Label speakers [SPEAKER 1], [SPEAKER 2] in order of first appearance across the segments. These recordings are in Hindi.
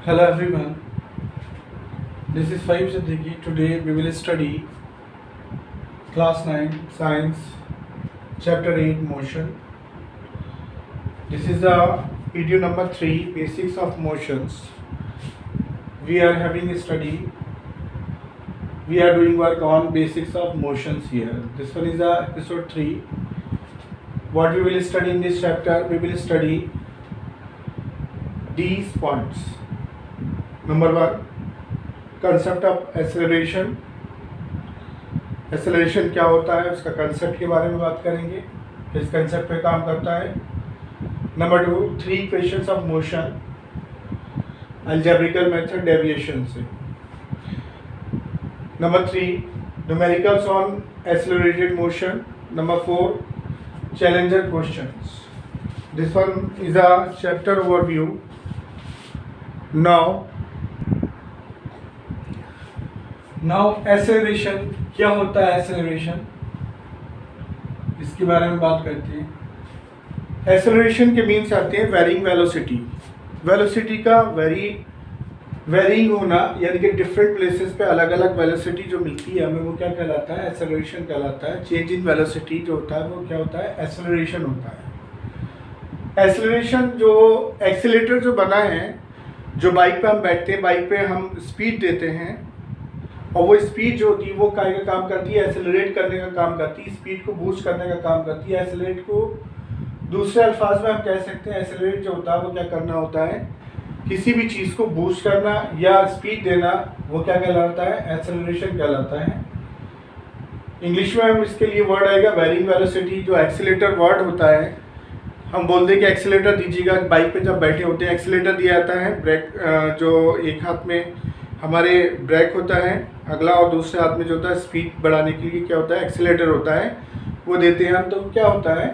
[SPEAKER 1] Hello everyone, this is Fahim Siddiqui. Today we will study class 9 science chapter 8 motion. This is the video number 3 basics of motions. We are doing work on basics of motions here. This one is the episode 3. What we will study in this chapter, we will study these points. Number 1, concept of acceleration. Acceleration क्या होता है, उसका कंसेप्ट के बारे में बात करेंगे, किस कंसेप्ट पे काम करता है. Number 2, 3 equations of motion, algebraical method deviation से. Number 3, numericals on accelerated motion. Number 4, challenger questions. This one is a chapter overview. Now acceleration क्या होता है. एक्सेलरेशन इसके बारे में बात करते हैं. एक्सेलरेशन के मीन्स आते हैं वेरिंग वेलोसिटी. वेलोसिटी का वेरिंग होना, यानी कि डिफरेंट प्लेसेस पे अलग अलग वेलोसिटी जो मिलती है हमें, वो क्या कहलाता है, एक्सेलरेशन कहलाता है. चेंज इन वेलोसिटी जो होता है वो क्या होता है, एक्सेलरेशन होता है. एक्सेलरेशन जो एक्सीलेटर जो बना है, जो बाइक पे हम बैठते हैं, बाइक पे हम स्पीड देते हैं, और वो स्पीड जो होती है वो काय का काम करती है, एक्सेलरेट करने का काम करती है, स्पीड को बूस्ट करने का काम करती है. एक्सेलरेट को दूसरे अल्फाज में हम कह सकते हैं, एक्सेलरेट जो होता है वो क्या करना होता है, किसी भी चीज़ को बूस्ट करना या स्पीड देना, वो क्या कहलाता है, एक्सेलरेशन कहलाता है. इंग्लिश में हम इसके लिए वर्ड आएगा वेरिंग वेलोसिटी. जो एक्सीलेटर वर्ड होता है, हम बोलते हैं कि एक्सीलेटर दीजिएगा. बाइक पे जब बैठे होते हैं एक्सीलेटर दिया जाता है. ब्रेक जो एक हाथ में हमारे ब्रेक होता है अगला, और दूसरे हाथ में जो होता है स्पीड बढ़ाने के लिए क्या होता है, एक्सीलेटर होता है, वो देते हैं हम. तो क्या होता है,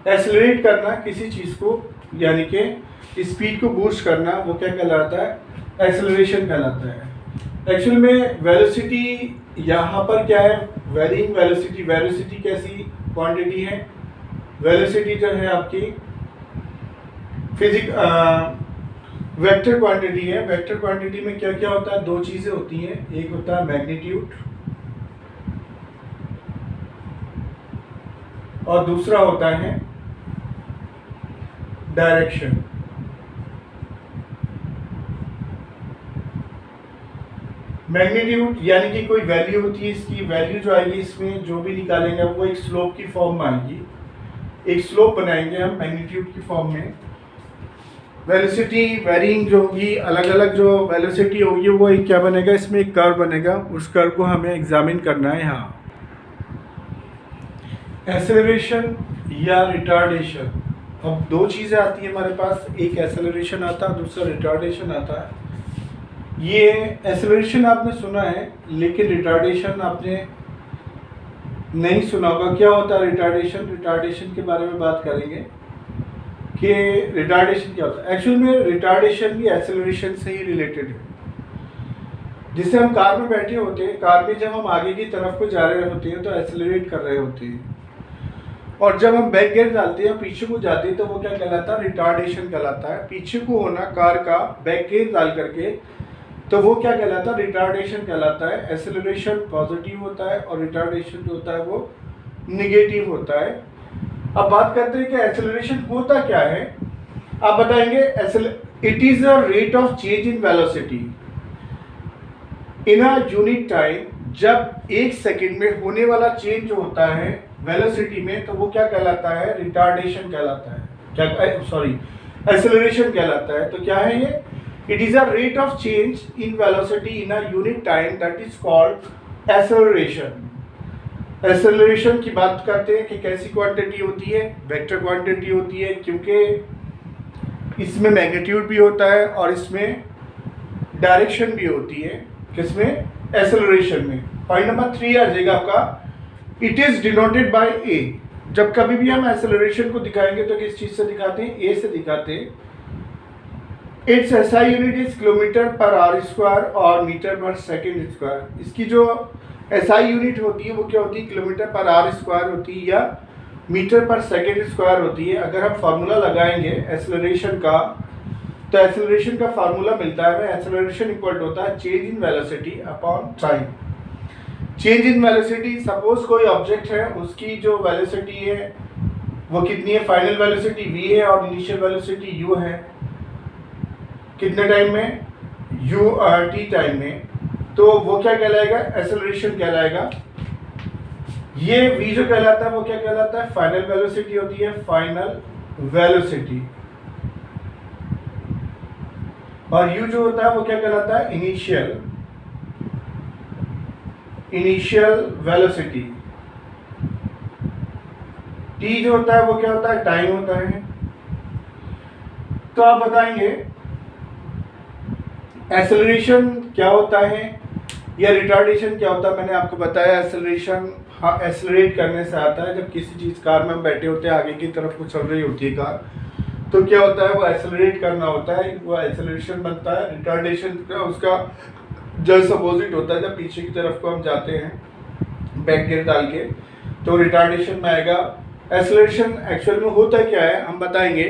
[SPEAKER 1] एक्सीलरेट करना किसी चीज़ को, यानी कि स्पीड को बूस्ट करना, वो क्या कहलाता है, एक्सेलरेशन कहलाता है. एक्चुअल में वेलोसिटी यहाँ पर क्या है, वेरिंग वेलोसिटी. वेलोसिटी कैसी क्वांटिटी है, वेलोसिटी जो है आपकी वेक्टर क्वांटिटी है. वेक्टर क्वांटिटी में क्या क्या होता है, 2 चीज़ें होती हैं. एक होता है मैग्नीट्यूड और दूसरा होता है डायरेक्शन. मैग्नीट्यूड यानी कि कोई वैल्यू होती है, इसकी वैल्यू जो आएगी इसमें जो भी निकालेंगे वो एक स्लोप की फॉर्म में आएगी. एक स्लोप बनाएंगे हम मैग्नीट्यूड की फॉर्म में. वेलोसिटी वेरिंग जो होगी, अलग अलग जो वेलोसिटी होगी, वो एक क्या बनेगा, इसमें एक कर्व बनेगा. उस कर्व को हमें एग्जामिन करना है यहाँ. एक्सेलरेशन या रिटार्डेशन. अब 2 चीज़ें आती हैं हमारे पास, एक एक्सेलरेशन आता है, दूसरा रिटार्डेशन आता है. ये एक्सेलरेशन आपने सुना है, लेकिन रिटार्डेशन आपने नहीं सुना होगा. क्या होता है रिटार्डेशन, रिटार्डेशन के बारे में बात करेंगे कि रिटार्डेशन क्या होता है. एक्चुअल में रिटार्डेशन भी एक्सेलरेशन से ही रिलेटेड है. जिससे हम कार में बैठे होते हैं, कार में जब हम आगे की तरफ को जा रहे होते हैं तो एक्सेलरेट कर रहे होते हैं, और जब हम बैक गियर डालते हैं, पीछे को जाते हैं, तो वो क्या कहलाता है, रिटार्डेशन कहलाता है. पीछे को होना कार का बैक गियर डाल करके, तो वो क्या कहलाता है, रिटार्डेशन कहलाता है. एक्सेलरेशन पॉजिटिव होता है और रिटार्डेशन जो होता है वो निगेटिव होता है. अब बात करते हैं कि एक्सेलरेशन होता क्या है. आप बताएंगे, it is a rate of change in velocity in a unit time. जब 1 सेकेंड में होने वाला चेंज जो होता है वेलोसिटी में, तो वो क्या कहलाता है, रिटार्डेशन कहलाता है. क्या, सॉरी, एक्सेलरेशन कहलाता है. तो क्या है ये, it is a rate of change in velocity in a unit time, that is called acceleration. Acceleration की बात करते हैं कि कैसी क्वांटिटी होती है, वेक्टर क्वांटिटी होती है, क्योंकि इसमें मैग्नीट्यूड भी होता है और इसमें डायरेक्शन भी होती है. किसमें, एक्सेलरेशन में. पॉइंट नंबर 3 आ जाएगा आपका, इट इज डिनोटेड बाय ए. जब कभी भी हम एक्सेलरेशन को दिखाएंगे तो किस चीज से दिखाते हैं, ए से दिखाते हैं. It's SI unit is kilometre per our square और मीटर पर सेकेंड स्क्वायर. इसकी जो एसआई यूनिट होती है वो क्या होती है, किलोमीटर पर आवर स्क्वायर होती है या मीटर पर सेकेंड स्क्वायर होती है. अगर हम फार्मूला लगाएंगे एक्सेलरेशन का, तो एक्सेलरेशन का फार्मूला मिलता है, एक्सेलरेशन इक्वल टू होता है change in velocity upon time. Change in velocity, suppose कोई ऑब्जेक्ट है, उसकी जो वेलोसिटी है वो कितनी है, फाइनल वेलोसिटी v है और इनिशियल वेलोसिटी u है, कितने टाइम में, u t टाइम में, तो वो क्या कहलाएगा, एक्सेलरेशन कहलाएगा। ये v जो कहलाता है वो क्या कहलाता है, फाइनल वेलोसिटी होती है, फाइनल वेलोसिटी, और u जो होता है वो क्या कहलाता है, इनिशियल वेलोसिटी। t जो होता है वो क्या होता है, टाइम होता है। तो आप बताएंगे एक्सेलरेशन क्या होता है या रिटार्डेशन क्या होता है। मैंने आपको बताया एक्सेलरेशन एक्सेलरेट करने से आता है, जब किसी चीज कार में हम बैठे होते हैं, आगे की तरफ को चल रही होती है कार, तो क्या होता है, वो एक्सेलरेट करना होता है, वो एक्सेलरेशन बनता है। रिटार्डेशन का उसका जस्ट अपोजिट होता है, जब पीछे की तरफ को हम जाते हैं बैक गियर डाल के, तो रिटार्डेशन में आएगा। एक्सेलरेशन एक्चुअल में होता क्या है हम बताएंगे।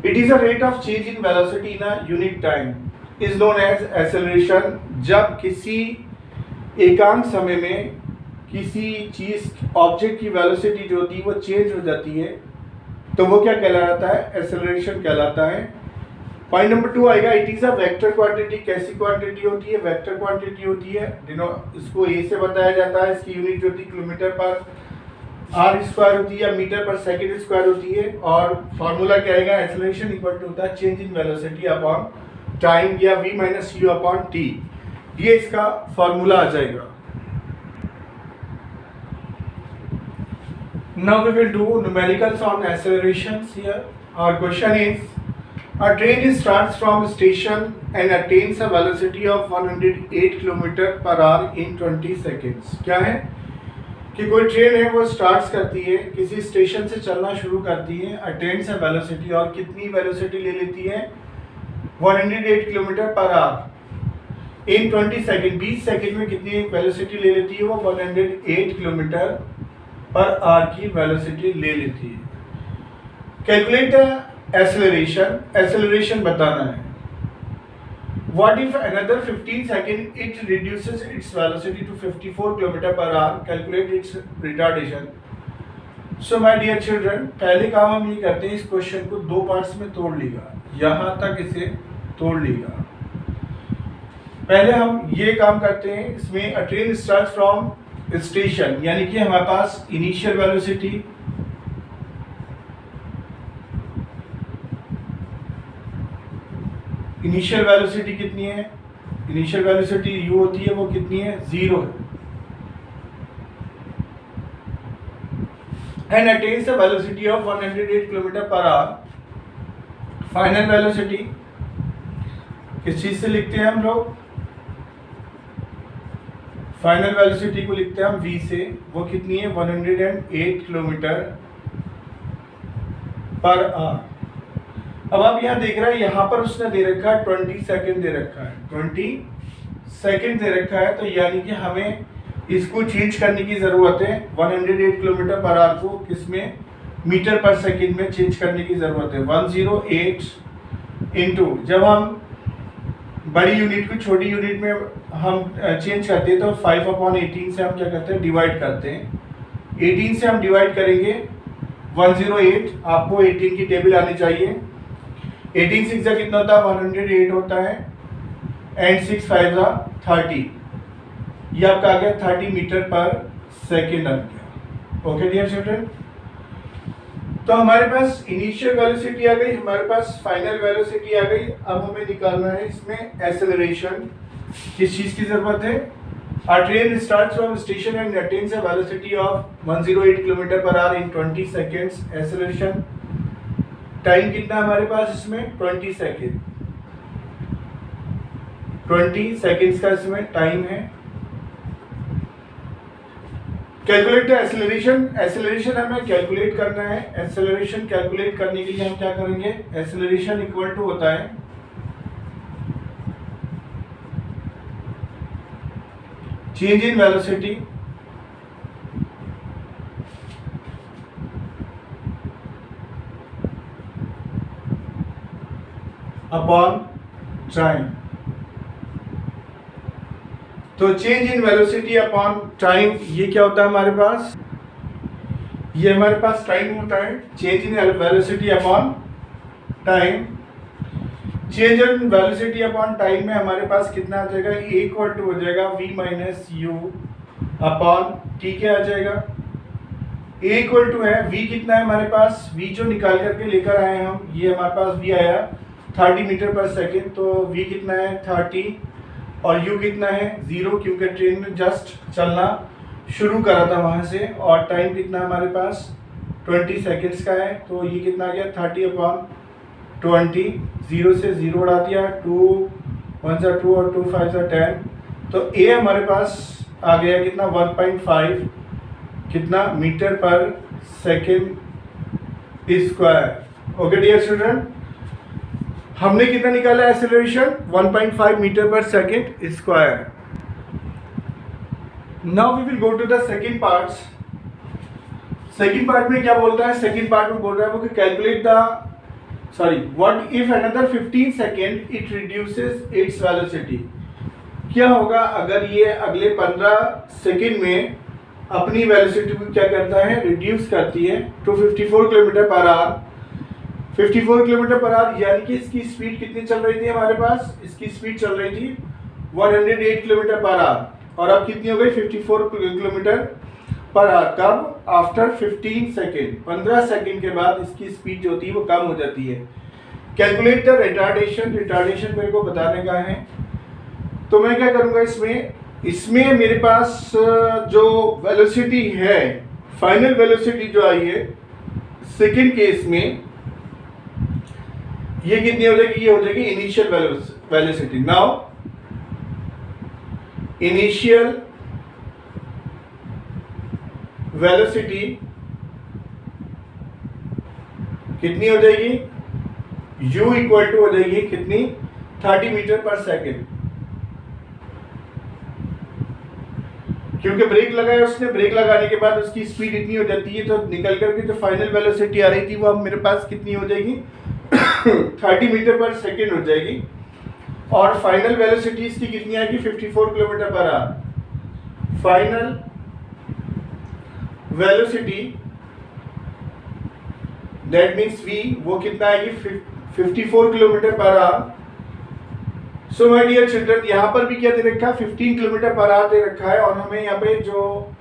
[SPEAKER 1] It is a rate of change in velocity in a unit time is known as acceleration. जब किसी एकांक समय में किसी चीज ऑब्जेक्ट की वेलोसिटी जो होती है वो चेंज हो जाती है, तो वो क्या कहलाता है, एक्सेलरेशन कहलाता है। पॉइंट नंबर 2 आएगा, it is a vector quantity. कैसी क्वांटिटी होती है, वेक्टर क्वांटिटी होती है। इसको ए से बताया जाता है, इसकी यूनिट जो होती है किलोमीटर पर आर स्क्वायर होती है या मीटर पर सेकंड स्क्वायर होती है। और फॉर्मूला क्या आएगा, एक्सेलरेशन इक्वल टू होता है change in velocity upon time या v minus you upon T. ये इसका फॉर्मूला आ जाएगा। Now we will do numericals on accelerations here. Our question is, a train starts from station and attains a velocity of 108 km per hour in 20 seconds. क्या है कि कोई ट्रेन है वो स्टार्ट करती है, किसी स्टेशन से चलना शुरू करती है, अटेन्स अ वेलोसिटी, और कितनी वेलोसिटी ले लेती है, 108 km per hour इन 20 सेकेंड। 20 सेकेंड में कितनी वेलोसिटी ले लेती है वो, 108 km पर आर की वेलोसिटी ले लेती है। कैलकुलेट एक्सेलरेशन, एक्सेलरेशन बताना है। What if another 15 second it reduces its velocity to 54 km per hour, calculate its retardation. So my dear children, पहले काम हम ये करते हैं, इस क्वेश्चन को 2 पार्ट्स में तोड़ लेगा, यहां तक इसे तोड़ लेगा। पहले हम ये काम करते हैं, इसमें अ ट्रेन स्टार्ट फ्रॉम स्टेशन, यानी कि हमारे पास इनिशियल वेलोसिटी, इनिशियल वेलोसिटी कितनी है, इनिशियल वेलोसिटी u होती है, वो कितनी है, 0 है। And attains a velocity of 108 km per hour। Final velocity किस चीज से लिखते हैं हम लोग, फाइनल वेलोसिटी को लिखते हैं हम v से, वो कितनी है, 108 km पर आवर। अब आप यहाँ देख रहे हैं, यहाँ पर उसने दे रखा है 20 सेकेंड दे रखा है, 20 सेकेंड दे रखा है, तो यानी कि हमें इसको चेंज करने की जरूरत है। 108 km पर आवर को किसमें, मीटर पर सेकेंड में चेंज करने की जरूरत है। 108 इंटू, जब हम बड़ी यूनिट को छोटी यूनिट में हम चेंज करते हैं तो 5/18 से हम क्या करते हैं, डिवाइड करते हैं। 18 से हम डिवाइड करेंगे 108, आपको 18 की टेबल आनी चाहिए। 18 6 कितना होता है, 108 होता है, एंड 6 5 30, ये आपका आ गया 30 मीटर पर सेकेंड आ गया। ओके डियर चिल्ड्रन, तो हमारे पास इनिशियल वेलोसिटी आ गई, हमारे पास फाइनल वेलोसिटी आ गई। अब हमें निकालना है इसमें एक्सेलरेशन। किस चीज की जरूरत है, a train starts from station and attains a velocity of 108 km per hour in 20 seconds। Acceleration time कितना हमारे पास इसमें, 20 सेकेंड, 20 सेकेंड्स का इसमें टाइम है। कैलकुलेट द एक्सेलरेशन, एक्सेलरेशन हमें कैलकुलेट करना है। एक्सेलरेशन कैलकुलेट करने के लिए हम क्या करेंगे, एक्सेलरेशन इक्वल टू होता है change in velocity upon time. तो change in velocity upon time ये क्या होता है हमारे पास, ये हमारे पास टाइम होता है। Change in velocity upon time, change in velocity upon time में हमारे पास कितना आ जाएगा, ये इक्वल टू हो जाएगा v minus you upon T क्या आ जाएगा, a इक्वल टू है v कितना है हमारे पास, v जो निकाल करके लेकर आए हैं हम, ये हमारे पास v आया 30 मीटर पर सेकेंड, तो v कितना है 30 और u कितना है 0, क्योंकि ट्रेन में जस्ट चलना शुरू करा था वहाँ से, और टाइम कितना हमारे पास 20 सेकेंड्स का है, तो ये कितना आ गया 30 अपॉन 20, 0 से 0 उड़ा दिया, 2 1 सा 2 और 2 5 सा 10, तो a हमारे पास आ गया कितना 1.5 कितना metre per second square. Okay dear student, हमने कितना निकाला acceleration 1.5 metre per second square. Now we will go to the second part. Second part में क्या बोलता है, सेकेंड पार्ट में बोल रहा है वो कि calculate the what if another 15 second it reduces its velocity। क्या होगा अगर ये अगले 15 सेकेंड में अपनी वेलोसिटी को क्या करता है, रिड्यूस करती है to 54 kilometre per hour. 54 kilometre per hour यानी कि इसकी स्पीड कितनी चल रही थी हमारे पास, इसकी स्पीड चल रही थी 108 किलोमीटर पर आवर, और अब कितनी हो गई 54 किलोमीटर पर आवर। कब, आफ्टर 15 सेकेंड, 15 सेकेंड के बाद इसकी स्पीड जो होती है वो कम हो जाती है। कैलकुलेट द रिटार्डेशन, रिटार्डेशन मेरे को बताने का है, तो मैं क्या करूंगा इसमें मेरे पास जो वेलोसिटी है, फाइनल वेलोसिटी जो आई है सेकेंड केस में, ये कितनी हो जाएगी, ये हो जाएगी initial velocity. Now initial velocity कितनी हो जाएगी, u इक्वल टू हो जाएगी कितनी 30 मीटर पर सेकेंड, क्योंकि ब्रेक लगाया उसने, ब्रेक लगाने के बाद उसकी स्पीड इतनी हो जाती है, तो निकल करके जो फाइनल वेलोसिटी आ रही थी वो अब मेरे पास कितनी हो जाएगी 30 मीटर पर सेकेंड हो जाएगी, और फाइनल वेलोसिटी इसकी कितनी आएगी 54 kilometre per hour. Final velocity that means v वो कितना आएगी 54 kilometre per hour. So my dear children, यहाँ पर भी क्या दे रखा है 15 किलोमीटर पर आवर दे रखा है, और हमें यहाँ पे जो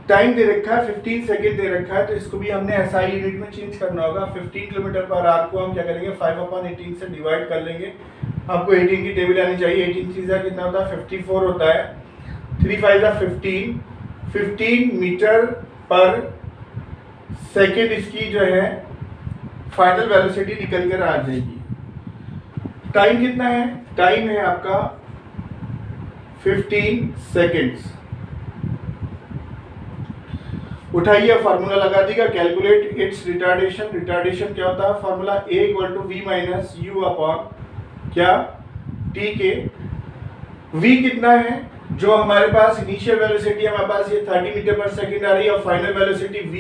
[SPEAKER 1] टाइम दे रखा है 15 सेकेंड दे रखा है, तो इसको भी हमने SI यूनिट में चेंज करना होगा। 15 किलोमीटर पर आवर को हम क्या करेंगे 5/18 से डिवाइड कर लेंगे। आपको 18 की टेबल आनी चाहिए। 18 चीज़ा कितना होता है 54 होता है, 3 5 15, 15 मीटर पर सेकेंड इसकी जो है फाइनल वेलोसिटी निकल कर आ जाएगी। टाइम कितना है, टाइम है आपका 15 सेकेंड्स। उठाइए फार्मूला लगा देगा, कैलकुलेट इट्स रिटार्डेशन। रिटार्डेशन क्या होता है, formula a equal to v minus you upon क्या t के। v कितना है, जो हमारे पास इनिशियल वेलोसिटी हमारे पास ये 30 मीटर पर सेकेंड आ रही है, और फाइनल वेलोसिटी v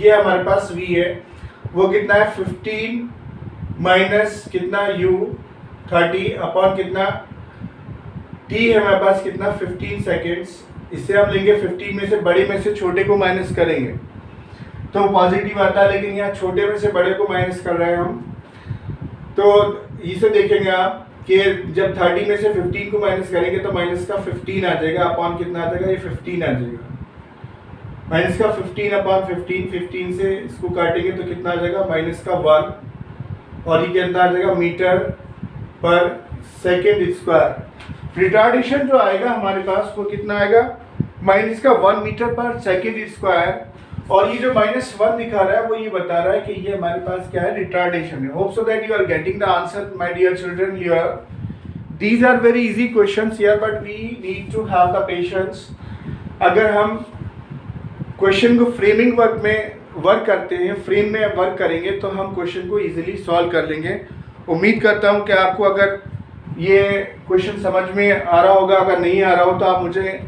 [SPEAKER 1] ये हमारे पास v है, वो कितना है 15 माइनस कितना u 30 अपॉन कितना t है हमारे पास कितना 15 सेकेंड्स। इससे हम लेंगे 15 में से बड़े में से छोटे को माइनस करेंगे तो पॉजिटिव आता है, लेकिन यहाँ छोटे में से बड़े को माइनस कर रहे हैं हम, तो इसे देखेंगे आप कि जब 30 में से 15 को माइनस करेंगे तो माइनस का 15 आ जाएगा, अपॉन कितना आ जाएगा, ये 15 आ जाएगा। माइनस का 15 अपॉन 15, 15 से इसको काटेंगे तो कितना आ जाएगा माइनस का 1, और ये कितना आ जाएगा metre per second square. Retardation जो आएगा हमारे पास वो कितना आएगा माइनस का 1 मीटर पर सेकेंड स्क्वायर, और ये जो -1 दिखा रहा है वो ये बता रहा है कि ये हमारे पास क्या है, रिटार्डेशन है। Hope so that you are getting the answer my dear children here. These are very easy questions here, but we need to have the patience. अगर हम क्वेश्चन को फ्रेमिंग वर्क में वर्क करते हैं, फ्रेम में वर्क करेंगे तो हम क्वेश्चन को इजीली सॉल्व कर लेंगे। उम्मीद करता हूँ कि आपको अगर ये क्वेश्चन समझ में आ रहा होगा, अगर नहीं आ रहा हो तो आप मुझे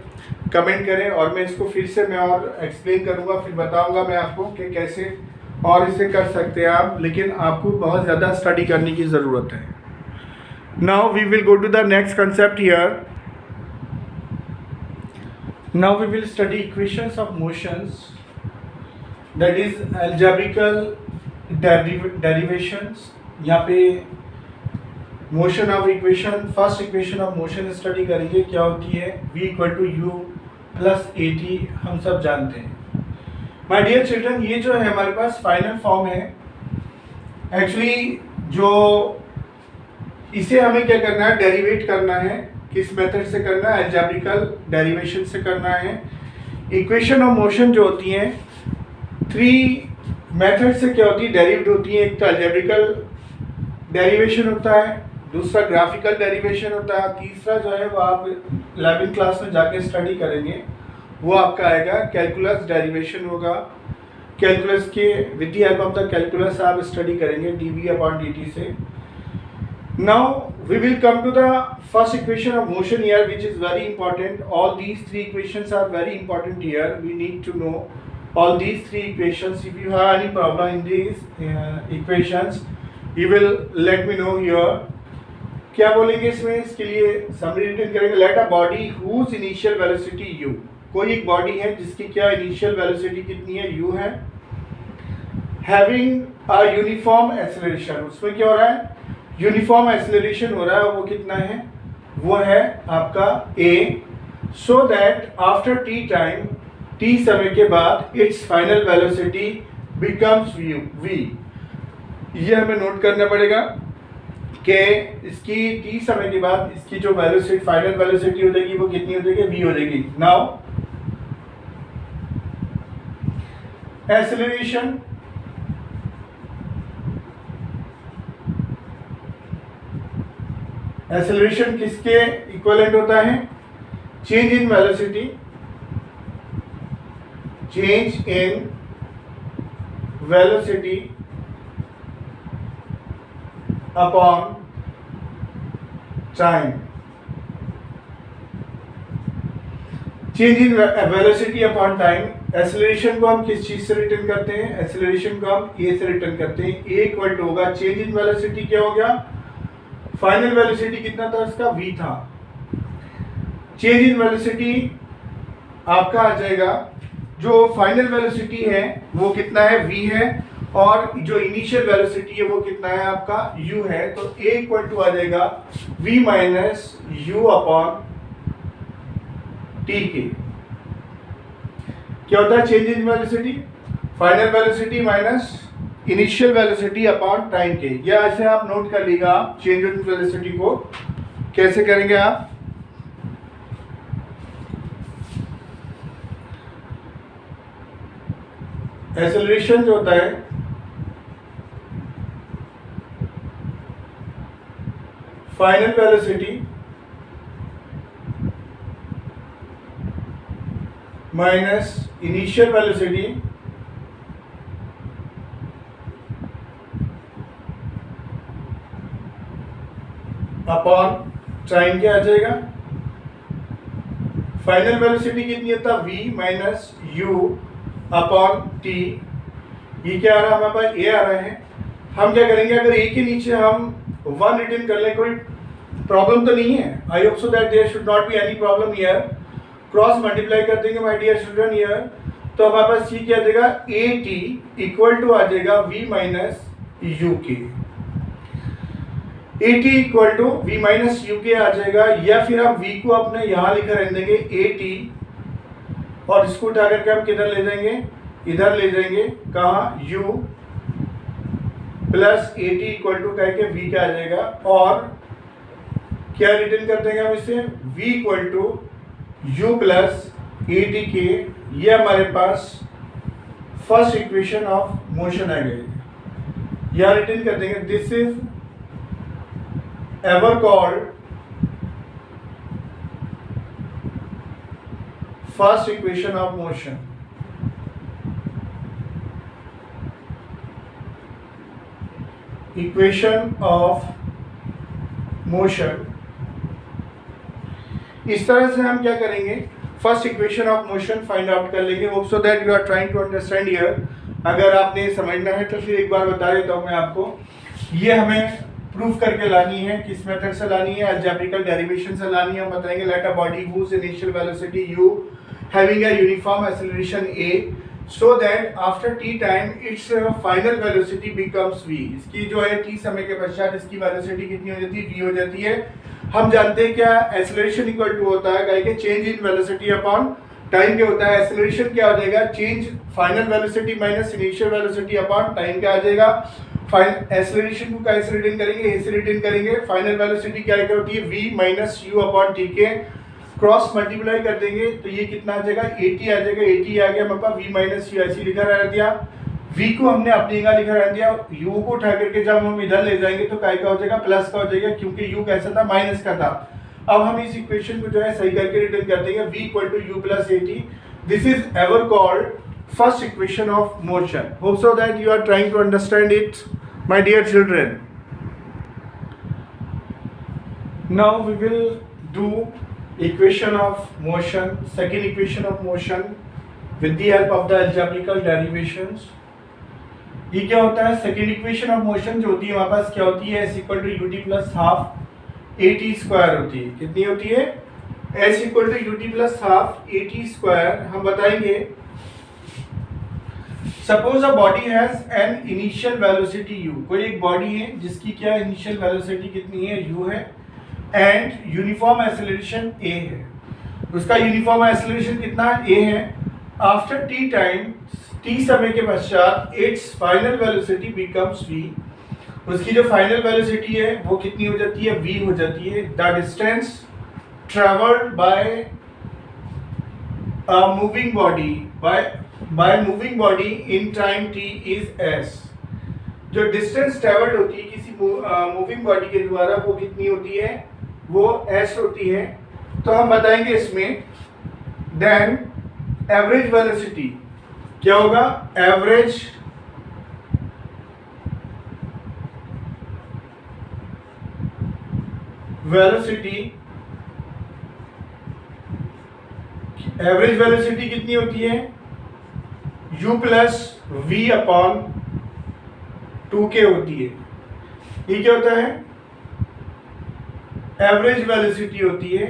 [SPEAKER 1] कमेंट करें और मैं इसको फिर से मैं और एक्सप्लेन करूँगा, फिर बताऊँगा मैं आपको कि कैसे और इसे कर सकते हैं आप, लेकिन आपको बहुत ज़्यादा स्टडी करने की ज़रूरत है। Now we will go to the next concept here. Now we will study equations of motions, that is algebraical derivations. यहाँ पे motion of equation, first equation of motion study करेंगे, क्या होती है v equal to u plus a t, हम सब जानते हैं। माय डियर चिल्ड्रन, ये जो है हमारे पास फाइनल फॉर्म है। एक्चुअली जो इसे हमें क्या करना है, डेरिवेट करना है। किस मेथड से करना है? अलजेब्रिकल डेरिवेशन से करना है। इक्वेशन ऑफ मोशन जो होती हैं, थ्री मेथड से क्या होती है, डेरिव्ड होती है। एक तो अलजेब्रिकल डेरिवेशन होता है, दूसरा ग्राफिकल डेरिवेशन होता है, तीसरा जो है वो आप 11वीं क्लास में जाके स्टडी करेंगे, वो आपका आएगा कैलकुलस डेरिवेशन होगा। कैलकुलस के with the help of the calculus आप स्टडी करेंगे dv अपॉन dt से। Now we will come to the first equation of motion here, which is very important. All these three equations are very important here. We need to know all these three equations. If you have any problem in these equations, you will let me know here. क्या बोलेंगे इसमें? इसके लिए समरी रिटर्न करेंगे। Let a body whose initial velocity u, कोई एक बॉडी है जिसकी क्या इनिशियल वेलोसिटी कितनी है, u है। Having a uniform acceleration, उसमें क्या हो रहा है, यूनिफॉर्म एक्सेलरेशन हो रहा है। वो कितना है, वो है आपका a, so that after t time, t समय के बाद it's final velocity becomes v। ये हमें नोट करना पड़ेगा कि इसकी t समय के बाद इसकी जो वेलोसिटी, फाइनल वेलोसिटी हो जाएगी, वो कितनी हो जाएगी, v हो जाएगी। नाउ एक्सेलरेशन, एक्सेलरेशन किसके इक्विवेलेंट होता है, change in velocity, change in velocity upon time. Change in velocity upon time. Acceleration को हम किस चीज से रिटर्न करते हैं, एक्सेलरेशन को हम ए से रिटर्न करते हैं। ए इक्वल टू होगा चेंज इन वेलोसिटी, क्या हो गया, फाइनल वेलोसिटी कितना था इसका, v था। चेंज इन वेलोसिटी आपका आ जाएगा, जो फाइनल वेलोसिटी है वो कितना है, v है, और जो इनिशियल वेलोसिटी है वो कितना है आपका, u है। तो a इक्वल टू आ जाएगा v minus you upon T के। क्या होता है change in velocity, final velocity minus initial velocity upon time के। या ऐसे आप नोट कर लीजिएगा, चेंज इन वेलोसिटी को कैसे करेंगे आप, एक्सेलरेशन जो होता है final velocity minus initial velocity upon time क्या आ जाएगा, फाइनल वेलोसिटी कितनी होता, v minus you upon T. ये क्या आ रहा है हमारे पास, a आ रहा है। हम क्या करेंगे, अगर a के नीचे हम 1 रिटर्न कर लें, कोई प्रॉब्लम तो नहीं है। I hope so that there should not be any problem here. Cross multiply कर देंगे माय डियर चिल्ड्रन हियर, तो हमारे पास ये क्या आ जाएगा, ए टी इक्वल टू आ जाएगा v माइनस यू के। A t equal to v minus u के आ जाएगा, या फिर हम v को अपने यहाँ लिखा रहने देंगे ए टी, और इसको उठा करके हम किधर ले जाएंगे, इधर ले जाएंगे, कहाँ, u plus a t equal to करके v क्या आ जाएगा, और क्या रिटर्न कर देंगे हम इसे, v equal to u plus a t के। ये हमारे पास फर्स्ट इक्वेशन ऑफ मोशन आ गई। यह रिटर्न कर देंगे, this is ever called first equation of motion। Equation of motion. इस तरह से हम क्या करेंगे, first equation of motion find out कर लेंगे। Hope so that you are trying to understand here. अगर आपने समझना है तो फिर एक बार बता देता हूँ मैं आपको। ये हमें प्रूफ करके लानी है, किस मेथड से लानी है, अलजेब्रिकल डेरिवेशन से लानी है। हम बताएंगे let a body whose initial velocity u having a uniform acceleration a so that after t time its final velocity becomes v। इसकी जो है t समय के पश्चात इसकी वेलोसिटी कितनी हो जाती है, v हो जाती है। हम जानते हैं क्या एक्सेलरेशन इक्वल टू होता है क्या, change in velocity upon time क्या होता है। एक्सेलरेशन क्या हो जाएगा, change final velocity minus initial velocity upon time क्या आ जाएगा। एक्सेलरेशन को कैसे रिटर्न करेंगे, ऐसे रिटर्न करेंगे। फाइनल वेलोसिटी क्या होती है, v minus you upon T के क्रॉस मल्टीप्लाई कर देंगे तो ये कितना आ जाएगा, 80 आ जाएगा। 80 आ गया हमारे पास, v माइनस यू ऐसे लिखा रह दिया। v को हमने अपनी जगह लिखा रह दिया, u को उठा करके जब हम इधर ले जाएंगे तो काय का हो जाएगा, प्लस का हो जाएगा, क्योंकि u कैसा था, माइनस का था। अब हम इस इक्वेशन को जो है सही करके रिटर्न कर देंगे, v equal to u plus 80। This is ever called first equation of motion. Hope so that you are trying to understand it my dear children। now we will do equation of motion, second equation of motion with the help of the algebraical derivations। ये क्या होता है, सेकेंड इक्वेशन ऑफ मोशन जो होती है हमारे पास क्या होती है, s equal to u t plus half a t square होती है। कितनी होती है, s equal to u t plus half a t square. हम बताएंगे suppose a body has an initial velocity u। कोई एक बॉडी है जिसकी क्या इनिशियल वेलोसिटी कितनी है, u है, एंड यूनिफॉर्म एक्सेलरेशन a है। उसका यूनिफॉर्म एक्सेलरेशन कितना a है। आफ्टर t टाइम, t समय के पश्चात it's final velocity becomes v। उसकी जो फाइनल वेलोसिटी है वो कितनी हो जाती है, v हो जाती है। The distance travelled by a moving body by moving body in time t is s। जो डिस्टेंस ट्रेवल्ड होती है किसी मूविंग बॉडी के द्वारा वो कितनी होती है, वो s होती है। तो हम बताएंगे इसमें देन एवरेज वेलोसिटी क्या होगा, एवरेज वेलोसिटी, एवरेज वेलोसिटी कितनी होती है, u plus v upon 2k होती है। ये क्या होता है, एवरेज वेलोसिटी होती है।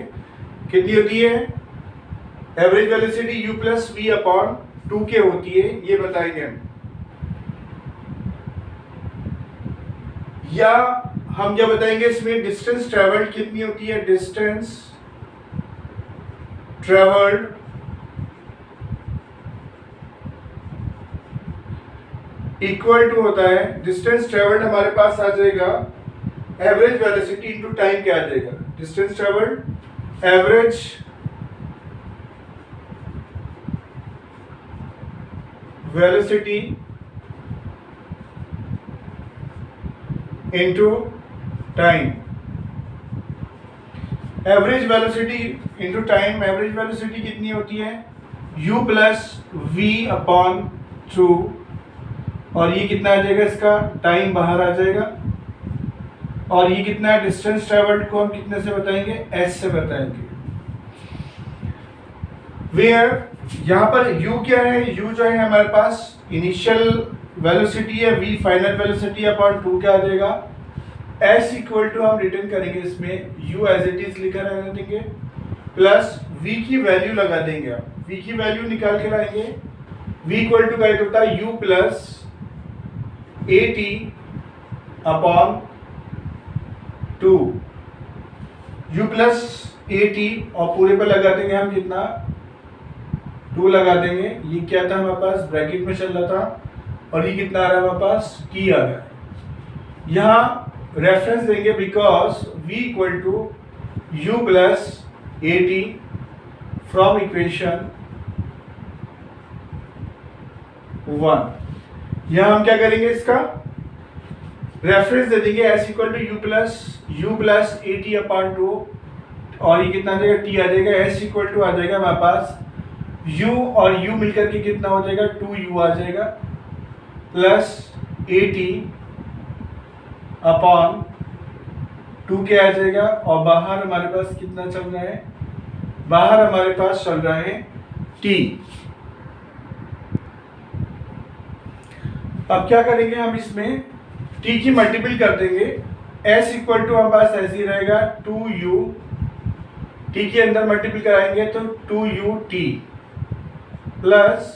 [SPEAKER 1] कितनी होती है, average velocity u plus v upon 2k होती है, ये बताएंगे हम। या हम क्या बताएंगे इसमें, डिस्टेंस ट्रेवल्ड कितनी होती है, डिस्टेंस ट्रेवल्ड इक्वल टू होता है, डिस्टेंस ट्रेवल्ड हमारे पास आ जाएगा एवरेज वेलोसिटी इनटू टाइम क्या आ जाएगा, distance travelled average velocity into time. Average velocity into time, average velocity कितनी होती है, u प्लस v अपॉन 2। और ये कितना आ जाएगा, इसका टाइम बाहर आ जाएगा। और ये कितना है, डिस्टेंस ट्रेवल्ड को हम कितने से बताएंगे, s से बताएंगे। वेयर यहाँ पर u क्या है, u जो है हमारे पास इनिशियल वेलोसिटी है, v फाइनल वेलोसिटी अपॉन 2 क्या आ जाएगा, s इक्वल टू हम रिटर्न करेंगे इसमें u एज इट इज लिखा रहने देंगे, प्लस v की वैल्यू लगा देंगे। आप v की वैल्यू निकाल के लाएंगे, v इक्वल टू क्या होता है, u plus a t upon 2, u plus a T और पूरे पर लगा देंगे हम कितना, 2 लगा देंगे। ये क्या था हमारे पास, ब्रैकेट में चल रहा था, और ये कितना आ रहा है हमारे पास, t आ रहा है। यहाँ रेफरेंस देंगे because v equal to u plus a t from equation 1। यहाँ हम क्या करेंगे, इसका रेफरेंस दे देंगे s equal to u plus a t upon 2, और ये कितना आ जाएगा, t आ जाएगा। s इक्वल टू आ जाएगा हमारे पास u और u मिलकर के कितना हो जाएगा, 2u आ जाएगा, प्लस ए टी अपॉन 2 क्या आ जाएगा। और बाहर हमारे पास कितना चल रहा है, बाहर हमारे पास चल रहा है t। अब क्या करेंगे हम, इसमें t की मल्टीपल कर देंगे s इक्वल टू हमारे पास ऐसे ही रहेगा 2u, t के अंदर मल्टीपल कराएंगे तो 2ut प्लस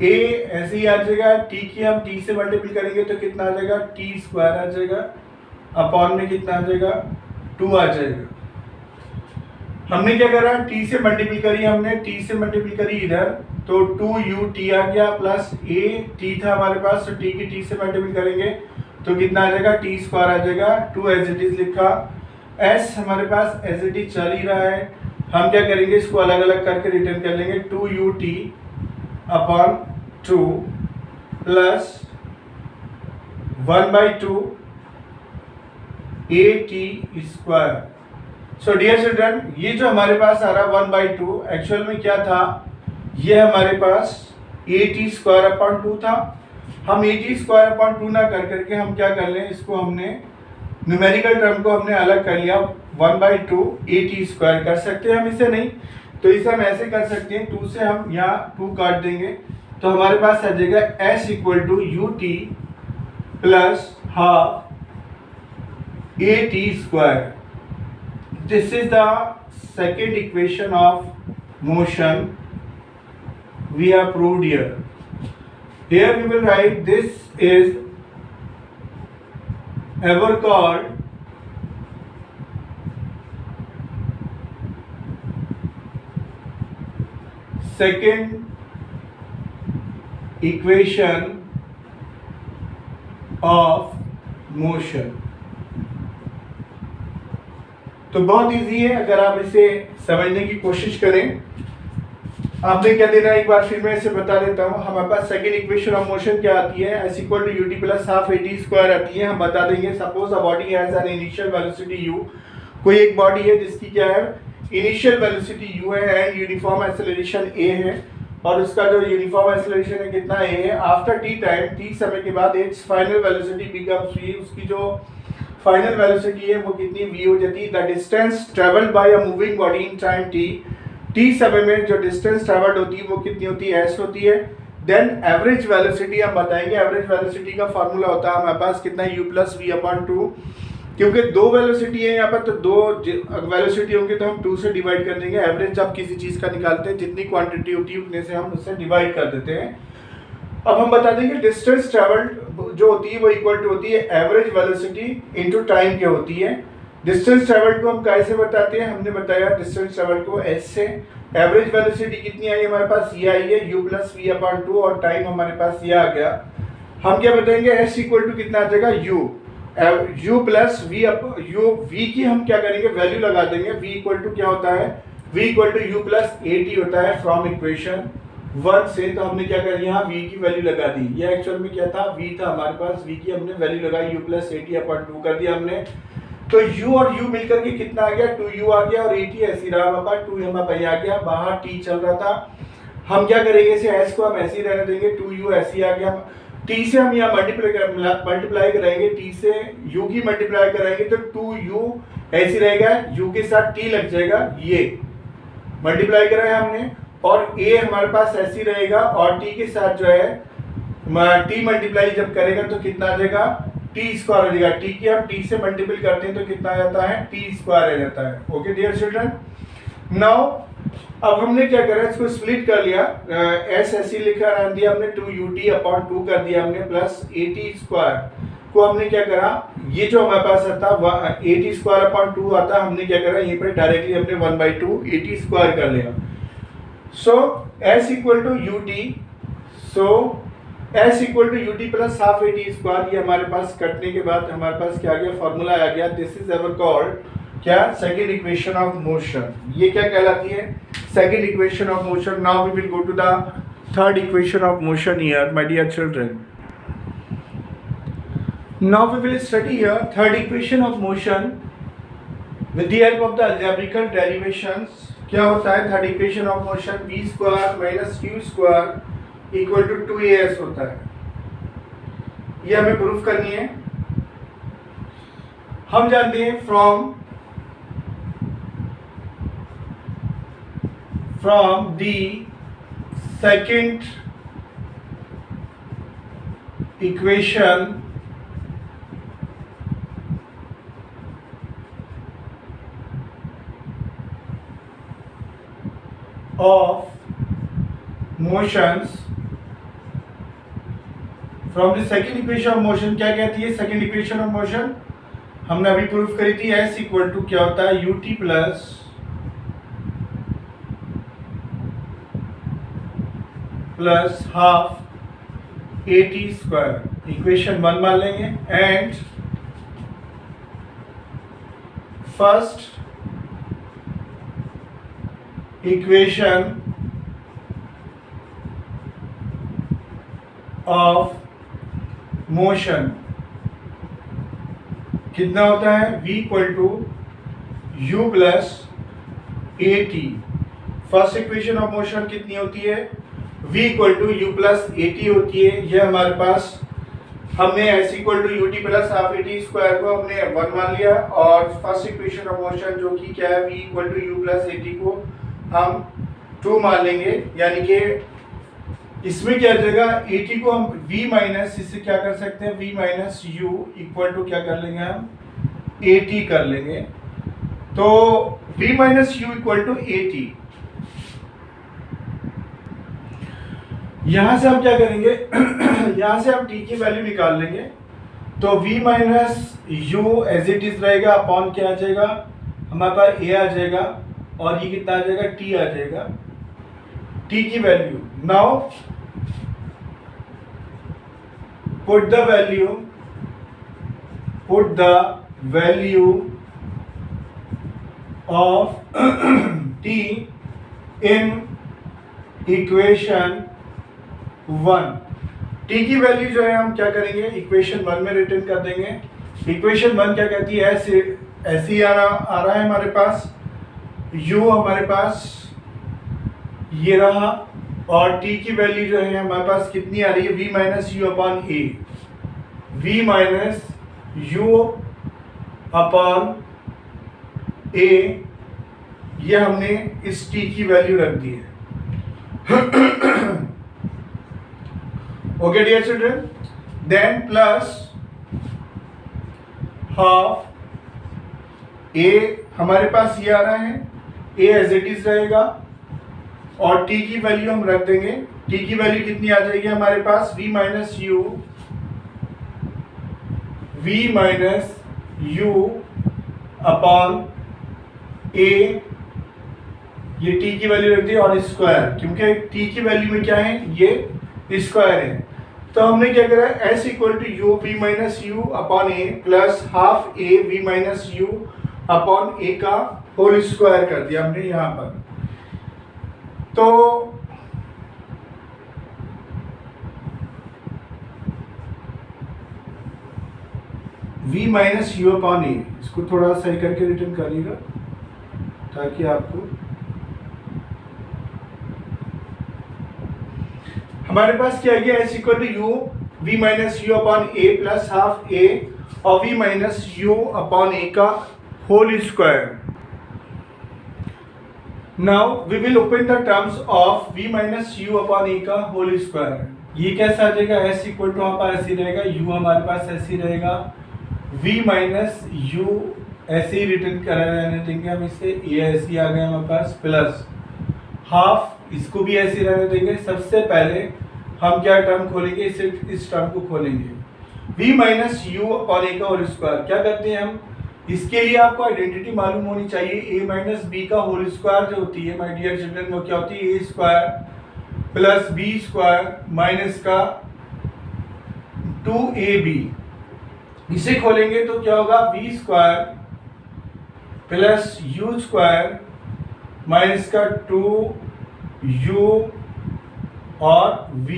[SPEAKER 1] a ऐसे ही आ जाएगा, t की हम t से मल्टीपल करेंगे तो कितना आ जाएगा, t स्क्वायर आ जाएगा, अपॉन में कितना आ जाएगा, 2 आ जाएगा। हमने क्या करा, t से मल्टीपल करी, हमने t से मल्टीपल करी इधर तो 2ut आ गया प्लस a t था हमारे पास, तो t की t से मल्टीपल करेंगे तो कितना आ जाएगा, t स्क्वायर आ जाएगा। 2 एज इट इज लिखा, s हमारे पास एज इट इज चल ही रहा है, हम क्या करेंगे इसको अलग अलग करके रिटर्न कर लेंगे, 2ut upon 2 plus 1/2 at square. So dear children, ये जो हमारे पास आ रहा 1/2 एक्चुअल में क्या था, ये हमारे पास at स्क्वायर अपॉन 2 था। हम at स्क्वायर अपॉन 2 ना कर करके हम क्या कर लें, इसको हमने न्यूमेरिकल टर्म को हमने अलग कर लिया, 1/2 at स्क्वायर कर सकते हैं हम, इसे नहीं तो इसे हम ऐसे कर सकते हैं, 2 से हम यहाँ 2 काट देंगे तो हमारे पास आ जाएगा s equal to ut plus half at square. This is the second equation of motion we have proved here. Here we will write this is ever called second equation of motion. तो बहुत इजी है, अगर आप इसे समझने की कोशिश करें। आपने क्या देना है, एक बार फिर मैं इसे बता देता हूँ। हमारे पास सेकंड इक्वेशन ऑफ मोशन क्या आती है, s equal to ut plus half at square आती है। हम बता देंगे suppose a body has an initial velocity u, कोई एक बॉडी है जिसकी क्या है, इनिशियल वेलोसिटी u है एंड यूनिफॉर्म एक्सेलरेशन a है, और उसका जो यूनिफॉर्म एक्सेलरेशन है कितना a है। आफ्टर t टाइम, t समय के बाद it's final velocity becomes v, उसकी जो फाइनल वेलोसिटी है वो कितनी v हो जाती है। The distance travelled by a moving body in time t समय में जो डिस्टेंस ट्रेवल्ड होती है वो कितनी होती है, s होती है। देन एवरेज वेलोसिटी हम बताएंगे, एवरेज वेलोसिटी का फार्मूला होता है हमारे पास कितना, u प्लस वी अपॉन 2, क्योंकि दो वेलोसिटी है यहाँ पर तो दो वेलोसिटी होंगे तो हम 2 से डिवाइड कर देंगे। एवरेज जब किसी चीज़ का निकालते हैं जितनी क्वांटिटी होती है उतने से हम उससे डिवाइड कर देते हैं। अब हम बता देंगे डिस्टेंस ट्रेवल्ड जो होती है वो इक्वल टू होती है एवरेज वेलोसिटी इनटू टाइम क्या होती है। डिस्टेंस ट्रेवल्ड को हम कैसे बताते हैं, हमने बताया डिस्टेंस ट्रेवल्ड को s से। एवरेज वेलोसिटी कितनी आई हमारे पास, ये आई है u प्लस वी अपॉन 2, और टाइम हमारे पास ये आ गया। हम क्या बताएंगे, s इक्वल टू कितना आ जाएगा, u प्लस वी v की हम क्या करेंगे, वैल्यू लगा देंगे। v इक्वल टू क्या होता है, v equal to u plus at होता है फ्रॉम इक्वेशन 1 से। तो हमने क्या कर, यहाँ v की वैल्यू लगा दी। ये एक्चुअल में क्या था, v था हमारे पास, v की हमने वैल्यू लगाई, u प्लस at अपॉन 2 कर दिया हमने। तो u और u मिलकर के कितना आ गया, 2u आ गया, और at ऐसी रहा हमारे पास, 2 हमारे पास आ गया, बाहर t चल रहा था। हम क्या करेंगे, इसे s को हम ऐसे ही रहने देंगे, 2u ऐसे ही आ गया। t से हम यहाँ मल्टीप्लाई कराएंगे, t से u की मल्टीप्लाई कराएंगे तो 2u ऐसे रहेगा, u के साथ t लग जाएगा, ये मल्टीप्लाई कराया हमने, और a हमारे पास ऐसे ही रहेगा, और t के साथ जो है t मल्टीप्लाई जब करेगा तो कितना आ जाएगा, t स्क्वायर हो जाएगा। t की हम t से मल्टीपल करते हैं तो कितना आ जाता है, t स्क्वायर आ जाता है। ओके डियर चिल्ड्रन, नाउ अब हमने क्या करा, इसको स्प्लिट कर लिया, s ऐसे लिखा रख दिया हमने, 2ut अपॉन 2 कर दिया हमने, प्लस at स्क्वायर को हमने क्या करा, ये जो हमारे पास आता at स्क्वायर अपॉन 2 आता, हमने क्या करा, यहीं पर डायरेक्टली हमने 1/2 at स्क्वायर कर लिया। So s equal to ut, so s equal to ut plus half at square, ये हमारे पास कटने के बाद हमारे पास क्या आ गया, फॉर्मूला आ गया। दिस इज एवर कॉल्ड क्या, सेकंड इक्वेशन ऑफ मोशन। ये क्या कहलाती है, second equation of motion. Now we will go to the third equation of motion here my dear children. Now we will study here third equation of motion with the help of the algebraical derivations. क्या होता है third equation of motion, v square minus q square equal to 2as होता है। ये हमें प्रूफ करनी है। हम जानते हैं from the second equation of motions from the second equation of motion. क्या कहती है सेकेंड इक्वेशन ऑफ मोशन? हमने अभी प्रूफ करी थी एस इक्वल टू क्या होता है ut plus half at square. Equation 1 मान लेंगे and first equation of motion कितना होता है v equal to u plus a t. First equation of motion कितनी होती है v equal to u plus a t होती है। यह हमारे पास हमने s equal to u t plus half a t square को हमने 1 मान लिया और फर्स्ट इक्वेशन ऑफ मोशन जो कि क्या है v equal to u plus a t को हम 2 मान लेंगे। यानी कि इसमें क्या हो जाएगा ए टी को हम v माइनस इससे क्या कर सकते हैं v minus u equal to क्या कर लेंगे हम ए टी कर लेंगे। तो v minus u equal to a t. यहां से हम क्या करेंगे यहां से हम t की वैल्यू निकाल लेंगे। तो v minus u as it is रहेगा अपॉन क्या आ जाएगा हमारे पास a आ जाएगा और ये कितना आ जाएगा t आ जाएगा। t की value now put the value of t in equation 1। t की वैल्यू जो है हम क्या करेंगे इक्वेशन 1 में रिटर्न कर देंगे। इक्वेशन 1 क्या कहती है ऐसे ही आ रहा है हमारे पास u हमारे पास ये रहा और t की वैल्यू जो है हमारे पास कितनी आ रही है v minus you upon A. v minus you upon A ये हमने इस t की वैल्यू रख दी है। Okay dear children, then plus half a हमारे पास ये आ रहा है a एज इट इज रहेगा और t की वैल्यू हम रख देंगे। t की वैल्यू कितनी आ जाएगी हमारे पास v minus you upon a ये t की वैल्यू रख दी और स्क्वायर क्योंकि t की वैल्यू में क्या है ये स्क्वायर है। तो हमने क्या करा s equal to U V minus you upon A plus half A V minus you upon A का होल स्क्वायर कर दिया हमने यहाँ पर। तो v माइनस यू अपॉन ए इसको थोड़ा सही करके रिटर्न करिएगा ताकि आपको हमारे पास क्या गया S equal to U V minus you upon A plus half A और V minus you upon A का whole square. Now we will open the terms of v minus you upon A का होल स्क्वायर। ये कैसा आ जाएगा s इक्वल टू हमारे पास ऐसे रहेगा u हमारे पास ऐसे रहेगा v माइनस यू ऐसे ही रिटर्न करा रहने देंगे हम इसे ये ऐसे ही आ गया हमारे पास प्लस हाफ इसको भी ऐसे रहने देंगे। सबसे पहले हम क्या टर्म खोलेंगे इस टर्म को खोलेंगे v minus you upon A का होल स्क्वायर। क्या करते हैं हम इसके लिए आपको आइडेंटिटी मालूम होनी चाहिए a माइनस बी का होल स्क्वायर जो होती है माय डियर चिल्ड्रन वो क्या होती है a square plus b square minus का 2ab। इसे खोलेंगे तो क्या होगा v square plus u square minus का 2u और v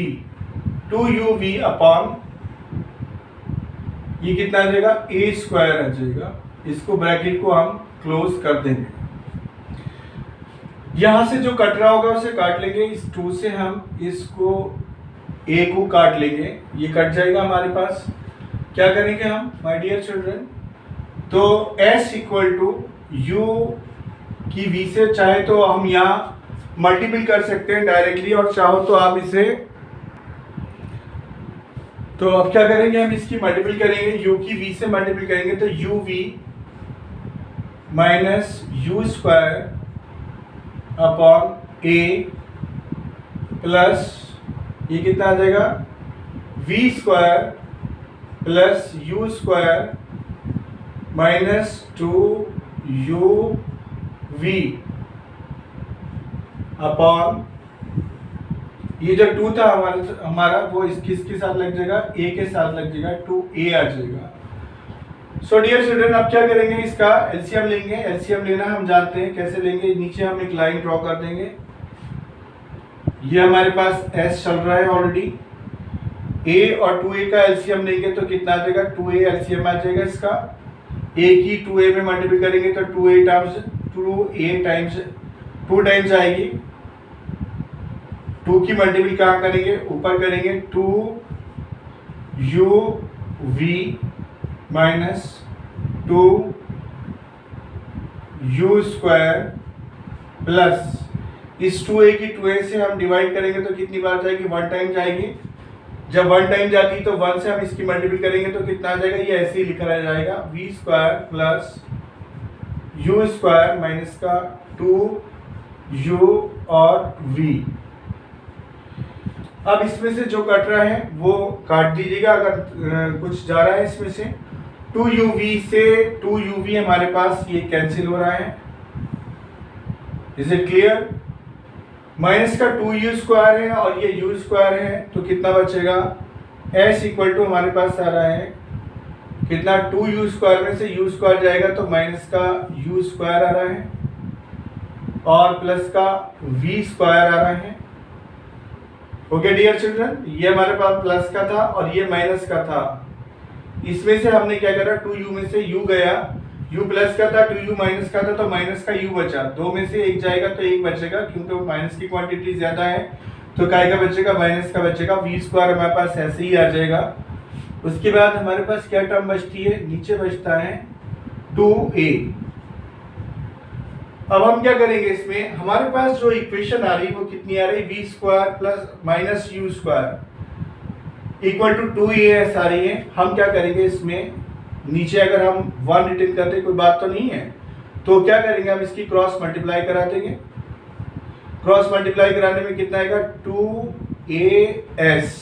[SPEAKER 1] 2uv अपॉन ये कितना आ जाएगा a स्क्वायर आ जाएगा। इसको ब्रैकेट को हम क्लोज कर देंगे। यहां से जो कट रहा होगा उसे काट लेंगे। इस 2 से हम इसको a को काट लेंगे ये कट जाएगा हमारे पास। क्या करेंगे हम माय डियर चिल्ड्रन तो s इक्वल टू u की v से चाहे तो हम यहाँ मल्टीपल कर सकते हैं डायरेक्टली और चाहो तो आप इसे तो अब क्या करेंगे हम इसकी मल्टीपल करेंगे u की v से मल्टीपल करेंगे तो uv minus u square upon ए प्लस ये कितना आ जाएगा v square plus u square minus 2u v upon ये जो 2 था हमारा वो किसके साथ लग जाएगा, a के साथ लग जाएगा, 2a आ जाएगा। सो डियर स्टूडेंट, अब क्या करेंगे, इसका एलसीएम लेंगे। एलसीएम लेना हम जानते हैं कैसे लेंगे। नीचे हम एक लाइन ड्रॉ कर देंगे। ये हमारे पास s चल रहा है ऑलरेडी। a और 2a का एलसीएम लेंगे तो कितना आ जाएगा, 2a एलसीएम आ जाएगा इसका। a की 2a में मल्टीप्लाई करेंगे तो 2a टाइम्स 2 टाइम्स आएगी। 2 की मल्टीप्लाई कहाँ करेंगे, ऊपर करेंगे, 2uv minus 2u square plus इस 2a की 2a से हम डिवाइड करेंगे तो कितनी बार जाएगी, 1 टाइम जाएगी। जब 1 टाइम जाती है तो 1 से हम इसकी मल्टीप्लाई करेंगे तो कितना आ जाएगा, ये ऐसे ही लिखा रह जाएगा, v square plus u square minus का 2u और v। अब इसमें से जो कट रहा है वो काट दीजिएगा अगर कुछ जा रहा है इसमें से। 2uv से 2uv हमारे पास ये कैंसिल हो रहा है। Is it clear? माइनस का 2u स्क्वायर है और ये u स्क्वायर है तो कितना बचेगा, s इक्वल टू हमारे पास आ रहा है कितना, 2u स्क्वायर में से u स्क्वायर जाएगा तो माइनस का u स्क्वायर आ रहा है और प्लस का v स्क्वायर आ रहा है। ओके डियर चिल्ड्रन, ये हमारे पास प्लस का था और ये माइनस का था। इसमें से हमने क्या करा, 2u में से u गया, u प्लस का था, 2u माइनस का था तो माइनस का u बचा। 2 में से 1 जाएगा तो 1 बचेगा, क्योंकि माइनस की क्वांटिटी ज्यादा है तो काय का बचेगा, माइनस का बचेगा। v स्क्वायर हमारे पास ऐसे ही आ जाएगा। उसके बाद हमारे पास क्या टर्म बचती है, नीचे बचता है 2a। अब हम क्या करेंगे, इसमें हमारे पास जो इक्वेशन आ रही है वो कितनी आ रही है, v square plus minus u square equal to 2as आ रही है। हम क्या करेंगे, इसमें नीचे अगर हम 1 रिटर्न करते कोई बात तो नहीं है, तो क्या करेंगे, हम इसकी क्रॉस मल्टीप्लाई करा देंगे। क्रॉस मल्टीप्लाई कराने में कितना आएगा, 2as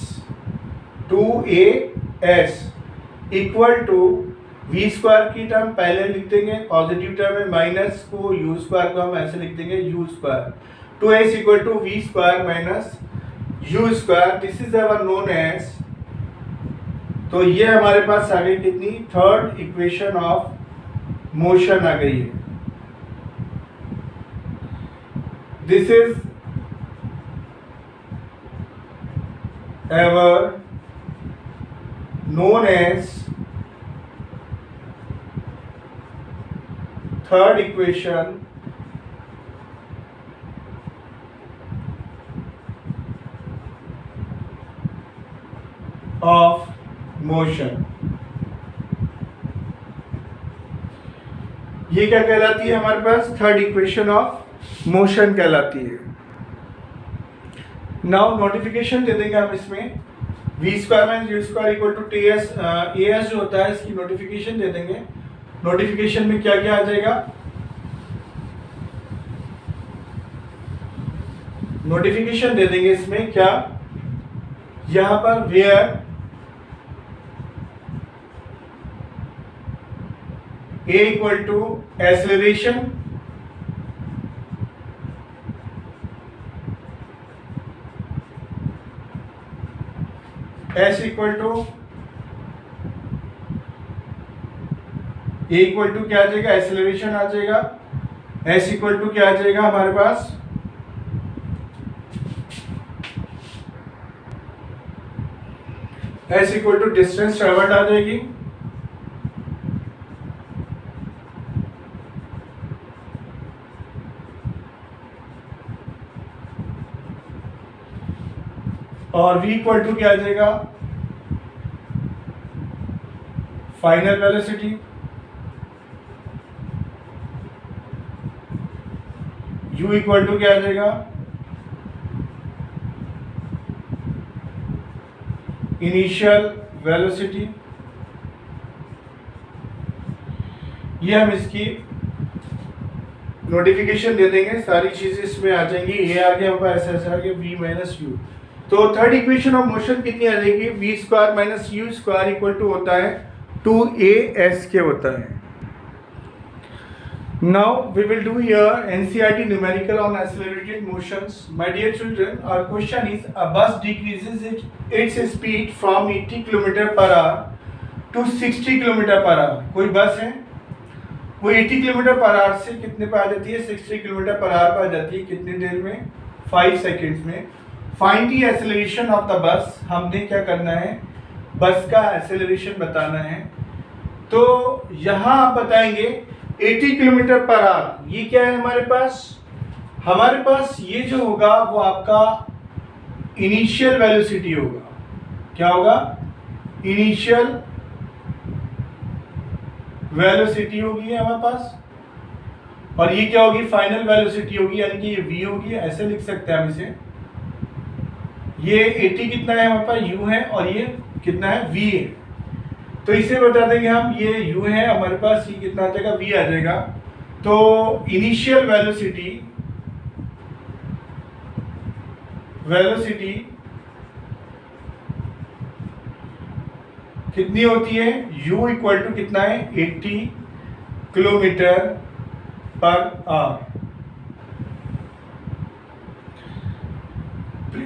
[SPEAKER 1] equal to v square की टर्म पहले लिख देंगे, पॉजिटिव टर्म है, माइनस को u स्क्वायर को हम ऐसे लिख देंगे u square. 2s equal to v square minus u square, this is our known as. तो ये हमारे पास आ गई कितनी, थर्ड इक्वेशन ऑफ मोशन आ गई है। This is ever known as third equation of motion। ये क्या कहलाती है हमारे पास, थर्ड इक्वेशन ऑफ मोशन कहलाती है। नाउ नोटिफिकेशन दे देंगे हम इसमें, v square minus u square equal to ts as जो होता है इसकी नोटिफिकेशन दे देंगे। नोटिफिकेशन में क्या क्या आ जाएगा, नोटिफिकेशन दे देंगे इसमें क्या, यहां पर where a equal to acceleration s equal to a equal to क्या आ जाएगा, एक्सेलरेशन आ जाएगा। s इक्वल टू क्या आ जाएगा हमारे पास, s equal to distance travelled आ जाएगी। और v इक्वल टू क्या आ जाएगा, final velocity. u equal to क्या आ जाएगा, इनिशियल वेलोसिटी। ये हम इसकी नोटिफिकेशन दे देंगे, सारी चीजें इसमें आ जाएंगी। ये आ गया हमारे पास, ऐसा आ गया v माइनस यू। तो थर्ड इक्वेशन ऑफ मोशन कितनी आ जाएगी, v square minus u square equal to होता है 2as के होता है। Now we will do here NCERT numerical on accelerated motions. My dear children, our question is: a bus decreases its speed from 80 km per hour to 60 km per hour. कोई बस है, वो 80 km पर आवर से कितने पे आ जाती है, 60 km पर आवर पे आ जाती है, कितनी देर में, 5 सेकेंड्स में। Find the acceleration of the bus, हमने क्या करना है, बस का एक्सेलरेशन बताना है। तो यहाँ आप बताएंगे 80 किलोमीटर पर आवर, ये क्या है हमारे पास ये जो होगा वो आपका इनिशियल वेलोसिटी होगा। क्या होगा, इनिशियल वेलोसिटी होगी हमारे पास, और ये क्या होगी, फाइनल वेलोसिटी होगी, यानी कि ये v होगी। ऐसे लिख सकते हैं हम इसे, ये 80 कितना है हमारे पास, u है, और ये कितना है, v है। तो इसे बता देंगे हम, ये u है हमारे पास, ये कितना आ जाएगा, v आ जाएगा। तो इनिशियल वेलोसिटी कितनी होती है, u इक्वल टू कितना है, 80 kilometre per our.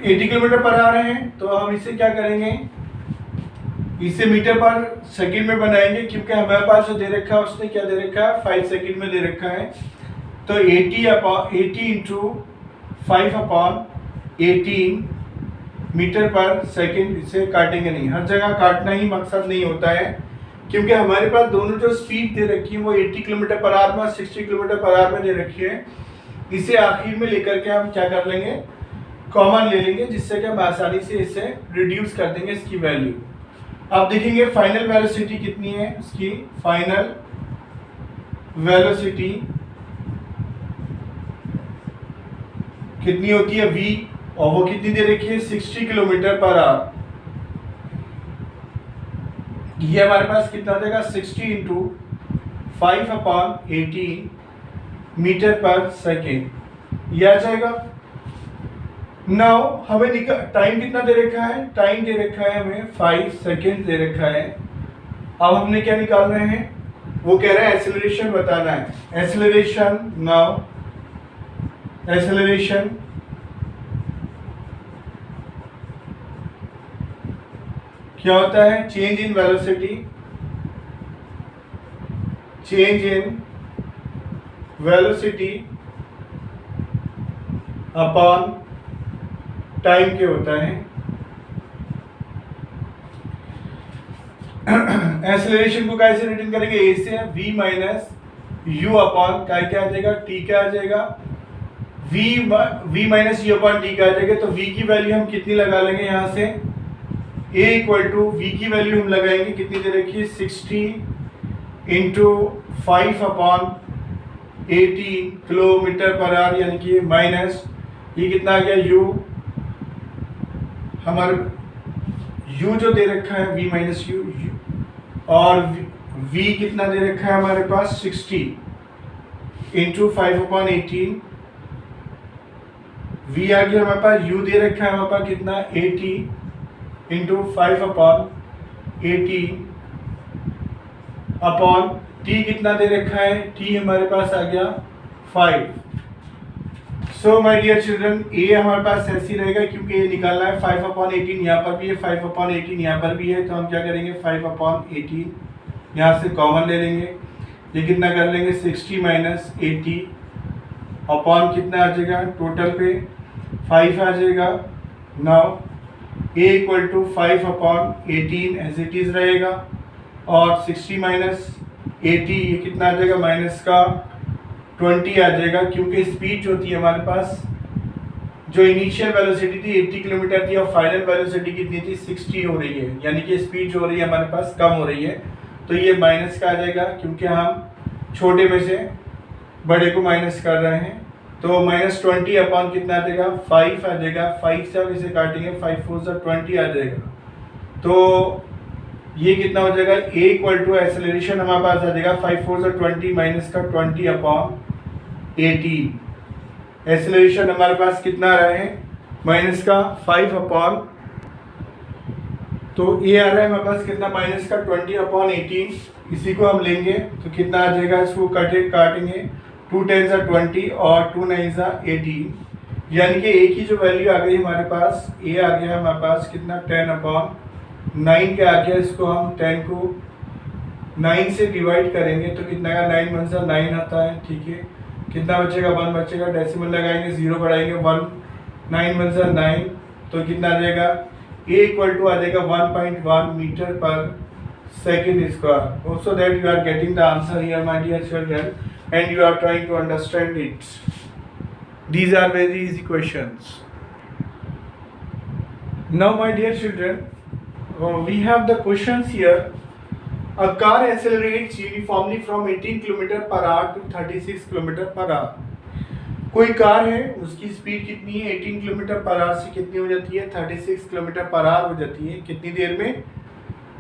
[SPEAKER 1] 80 kilometre per our है, तो हम इसे क्या करेंगे, इसे मीटर पर सेकंड में बनाएंगे, क्योंकि हमारे पास जो दे रखा है उसने क्या दे रखा है, 5 सेकंड में दे रखा है। तो 80 इंटू 5/18 मीटर पर सेकंड, इसे काटेंगे नहीं, हर जगह काटना ही मकसद नहीं होता है, क्योंकि हमारे पास दोनों जो स्पीड दे रखी है वो 80 किलोमीटर पर आवर में 60 किलोमीटर पर आवर में दे रखी है। इसे आखिर में लेकर के हम क्या कर लेंगे, कॉमन ले लेंगे, जिससे कि हम आसानी से इसे रिड्यूस कर देंगे इसकी वैल्यू। अब देखेंगे फाइनल वेलोसिटी कितनी है, इसकी फाइनल वेलोसिटी कितनी होती है, v, और वो कितनी दे रखी है, 60 किलोमीटर पर आवर। ये हमारे पास कितना आ जाएगा, 60 इंटू 5/18 मीटर पर सेकेंड, ये आ जाएगा। नाउ हमें टाइम कितना दे रखा है, टाइम दे रखा है हमें 5 सेकेंड दे रखा है। अब हमने क्या निकाल रहे हैं, वो कह रहा है एक्सेलरेशन बताना है। एक्सेलरेशन, नाउ एक्सेलरेशन क्या होता है, change in velocity, change in velocity upon time के होता है। एक्सेलरेशन को कैसे रिटर्न करेंगे, ए से v माइनस यू अपॉन क्या आ जाएगा, टी क्या आ जाएगा, v minus you upon T क्या आ जाएगा। तो v की वैल्यू हम कितनी लगा लेंगे, यहाँ से a इक्वल टू v की वैल्यू हम लगाएंगे, कितनी दे रखी है, 60 इंटू 5/18 किलोमीटर पर आवर, यानी कि माइनस ये कितना आ गया, u, हमारे u जो दे रखा है v माइनस यू, और v कितना दे रखा है हमारे पास, 60 इंटू 5/18, v आ गया हमारे पास, u दे रखा है हमारे पास कितना, 80 इंटू 5/18 अपॉन t कितना दे रखा है, t हमारे पास आ गया 5। सो माय डियर चिल्ड्रन, ए हमारे पास ऐसी रहेगा, क्योंकि ये निकालना है 5/18, यहाँ पर भी है 5/18, यहाँ पर भी है, तो हम क्या करेंगे, 5/18 यहाँ से कॉमन ले लेंगे, ये कितना कर लेंगे, 60 माइनस 80 अपॉन कितना आ जाएगा, टोटल पे 5 आ जाएगा। Now a equal to 5/18 as it is रहेगा, और 60 माइनस 80 ये कितना आ जाएगा, माइनस का 20 आ जाएगा, क्योंकि स्पीड जो थी हमारे पास, जो इनिशियल वेलोसिटी थी 80 किलोमीटर थी, और फाइनल वेलोसिटी कितनी थी, 60 हो रही है, यानी कि स्पीड जो हो रही है हमारे पास कम हो रही है। तो ये माइनस का आ जाएगा, क्योंकि हम छोटे में से बड़े को माइनस कर रहे हैं। तो -20 अपॉन कितना आ जाएगा, 5 आ जाएगा। 5 से हम इसे काटेंगे, 5 4 से 20 आ जाएगा। तो ये कितना हो जाएगा, ए इक्वल टू एक्सेलरेशन हमारे पास आ जाएगा 5 4 से 20 माइनस का 20 अपॉन 18। एक्सेलरेशन हमारे पास कितना रहा है माइनस का 5 अपॉन, तो ये आ रहा है हमारे पास कितना माइनस का 20 अपॉन 18। इसी को हम लेंगे तो कितना आ जाएगा, इसको काटेंगे 2 10 20 और 2 9 18, यानी कि ए की जो वैल्यू आ गई हमारे पास, ए आ गया हमारे पास कितना 10 अपॉन 9 के आ गया। इसको हम 10 को 9 से डिवाइड करेंगे तो कितना का 9 1 सा 9 आता है, ठीक है। कितना बचेगा 1 बचेगा, डेसिमल लगाएंगे 0 बढ़ाएंगे 1, 9 1 सा 9, तो कितना आ जाएगा ए इक्वल टू आ जाएगा 1.1 metre per second square. Also that you are getting the answer here my dear children and you are trying to understand it. These are very easy questions. Now my dear children, we have the questions here. A car accelerates uniformly from 18 km per hour to 36 km per hour. कोई कार है, उसकी स्पीड कितनी है 18 किलोमीटर पर आवर से कितनी हो जाती है 36 किलोमीटर पर आवर हो जाती है, कितनी देर में,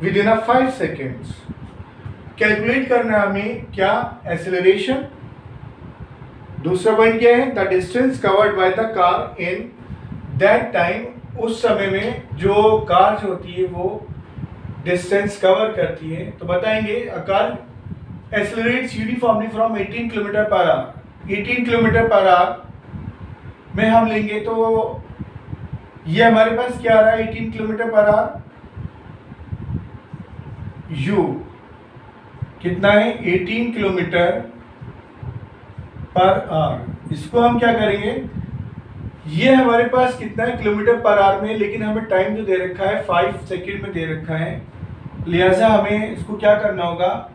[SPEAKER 1] विद इन 5 सेकेंड्स। कैलकुलेट करना है हमें क्या, एक्सेलरेशन। दूसरा पॉइंट क्या है, the distance covered by the car in that time, उस समय में जो कार जो होती है वो डिस्टेंस कवर करती है। तो बताएंगे a car accelerates uniformly from 18 kilometre per our. 18 kilometre per hour में हम लेंगे तो ये हमारे पास क्या आ रहा है 18 किलोमीटर पर आवर, यू कितना है 18 किलोमीटर पर आवर। इसको हम क्या करेंगे, ये हमारे पास कितना है किलोमीटर पर आवर में, लेकिन हमें टाइम जो दे रखा है 5 सेकंड में दे रखा है, लिहाजा हमें इसको क्या करना होगा,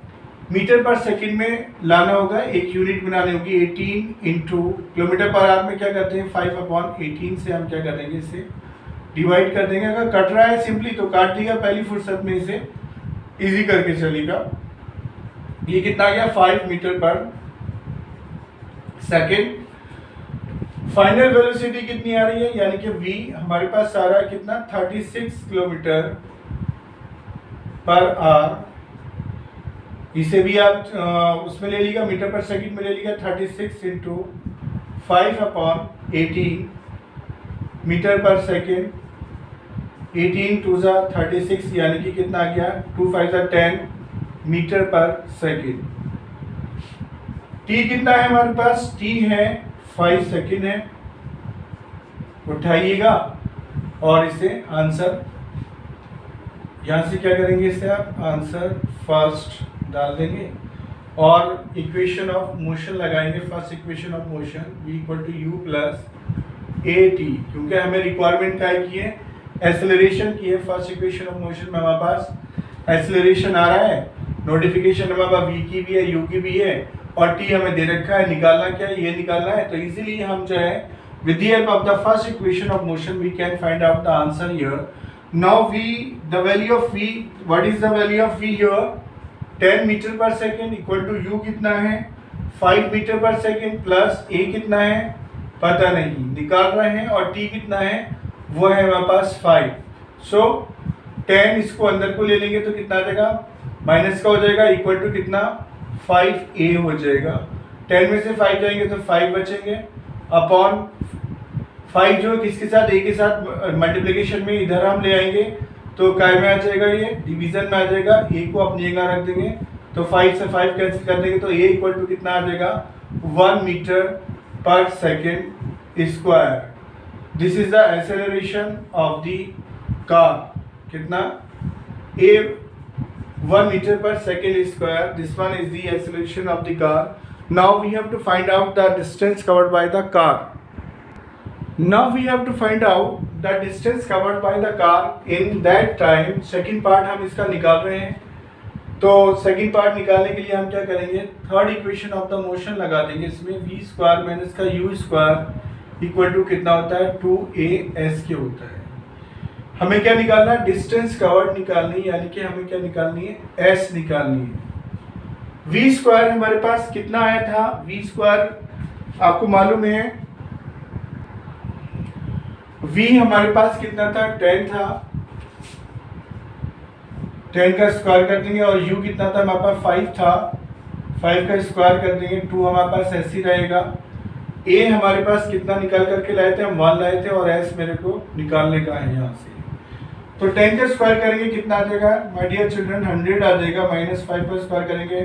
[SPEAKER 1] मीटर पर सेकंड में लाना होगा, एक यूनिट बनानी होगी। 18 इंटू किलोमीटर पर आवर में क्या करते हैं 5 अपॉन 18 से हम क्या करेंगे, इसे डिवाइड कर देंगे। अगर कट रहा है सिंपली तो काट दिया पहली फुर्सत में, इसे इजी करके चलेगा। ये कितना आ गया 5 metre per second. Final velocity कितनी आ रही है, यानी कि v हमारे पास आ रहा है कितना 36 किलोमीटर पर आवर। इसे भी आप उसमें ले लीजिएगा, मीटर पर सेकंड में ले लीजिएगा। 36 into 5 upon 18 metre per second. 18 2 36, यानी कि कितना आ गया 2 5 10 मीटर पर सेकेंड। टी कितना है हमारे पास, टी है 5 सेकेंड है। उठाइएगा और इसे आंसर यहाँ से क्या करेंगे, इसे आप आंसर फर्स्ट डाल देंगे और इक्वेशन ऑफ मोशन लगाएंगे। First equation of motion v equal to u plus a t, क्योंकि हमें रिक्वायरमेंट क्या की है, एक्सेलरेशन की है। फर्स्ट इक्वेशन ऑफ मोशन में हमारे पास एक्सेलरेशन आ रहा है, नोटिफिकेशन हमारे पास v की भी है, u की भी है और t हमें दे रखा है। निकालना क्या है, ये निकालना है। तो इजीली हम जो है with the help of the first equation of motion we can find out the answer here. Now v, the value of v, what is the value of v here, 10 metre per second equal to u कितना है 5 metre per second plus a कितना है पता नहीं, निकाल रहे हैं, और t कितना है वो है हमारे पास 5। सो 10 इसको अंदर को ले लेंगे तो कितना आ जाएगा, माइनस का हो जाएगा, इक्वल टू कितना 5a हो जाएगा। 10 में से 5 जाएंगे तो 5 बचेंगे अपॉन 5 जो किसके साथ, a के साथ मल्टीप्लिकेशन में इधर हम ले आएंगे तो काय में आ जाएगा, ये डिवीजन में आ जाएगा। a को अपनी जगह रख देंगे तो 5 से 5 कैंसिल कर देंगे तो a इक्वल टू कितना आ जाएगा 1 metre per second square. This is the acceleration of the car, कितना a 1 metre per second square. This one is the acceleration of the car. Now we have to find out the distance covered by the car. Now we have to find out the distance covered by the car in that time. Second part हम इसका निकाल रहे हैं, तो सेकेंड पार्ट निकालने के लिए हम क्या करेंगे, third equation of the motion लगा देंगे इसमें। v स्क्वायर माइनस का u स्क्वायर इक्वल टू कितना होता है 2as के होता है। हमें क्या निकालना है, डिस्टेंस कवर्ड निकालनी है, यानी कि हमें क्या निकालनी है s निकालनी है। v स्क्वायर हमारे पास कितना आया था, v स्क्वायर आपको मालूम है v हमारे पास कितना था 10 था, 10 का स्क्वायर कर देंगे, और u कितना था हमारे पास 5 था, 5 का स्क्वायर कर देंगे, 2 हमारे पास ऐसे ही रहेगा। ए हमारे पास कितना निकाल करके लाए थे, हम 1 लाए थे, और एस मेरे को निकालने का है यहाँ से। तो 10 का स्क्वायर करेंगे कितना आ जाएगा माय डियर चिल्ड्रन, 100 आ जाएगा, -5 का स्क्वायर करेंगे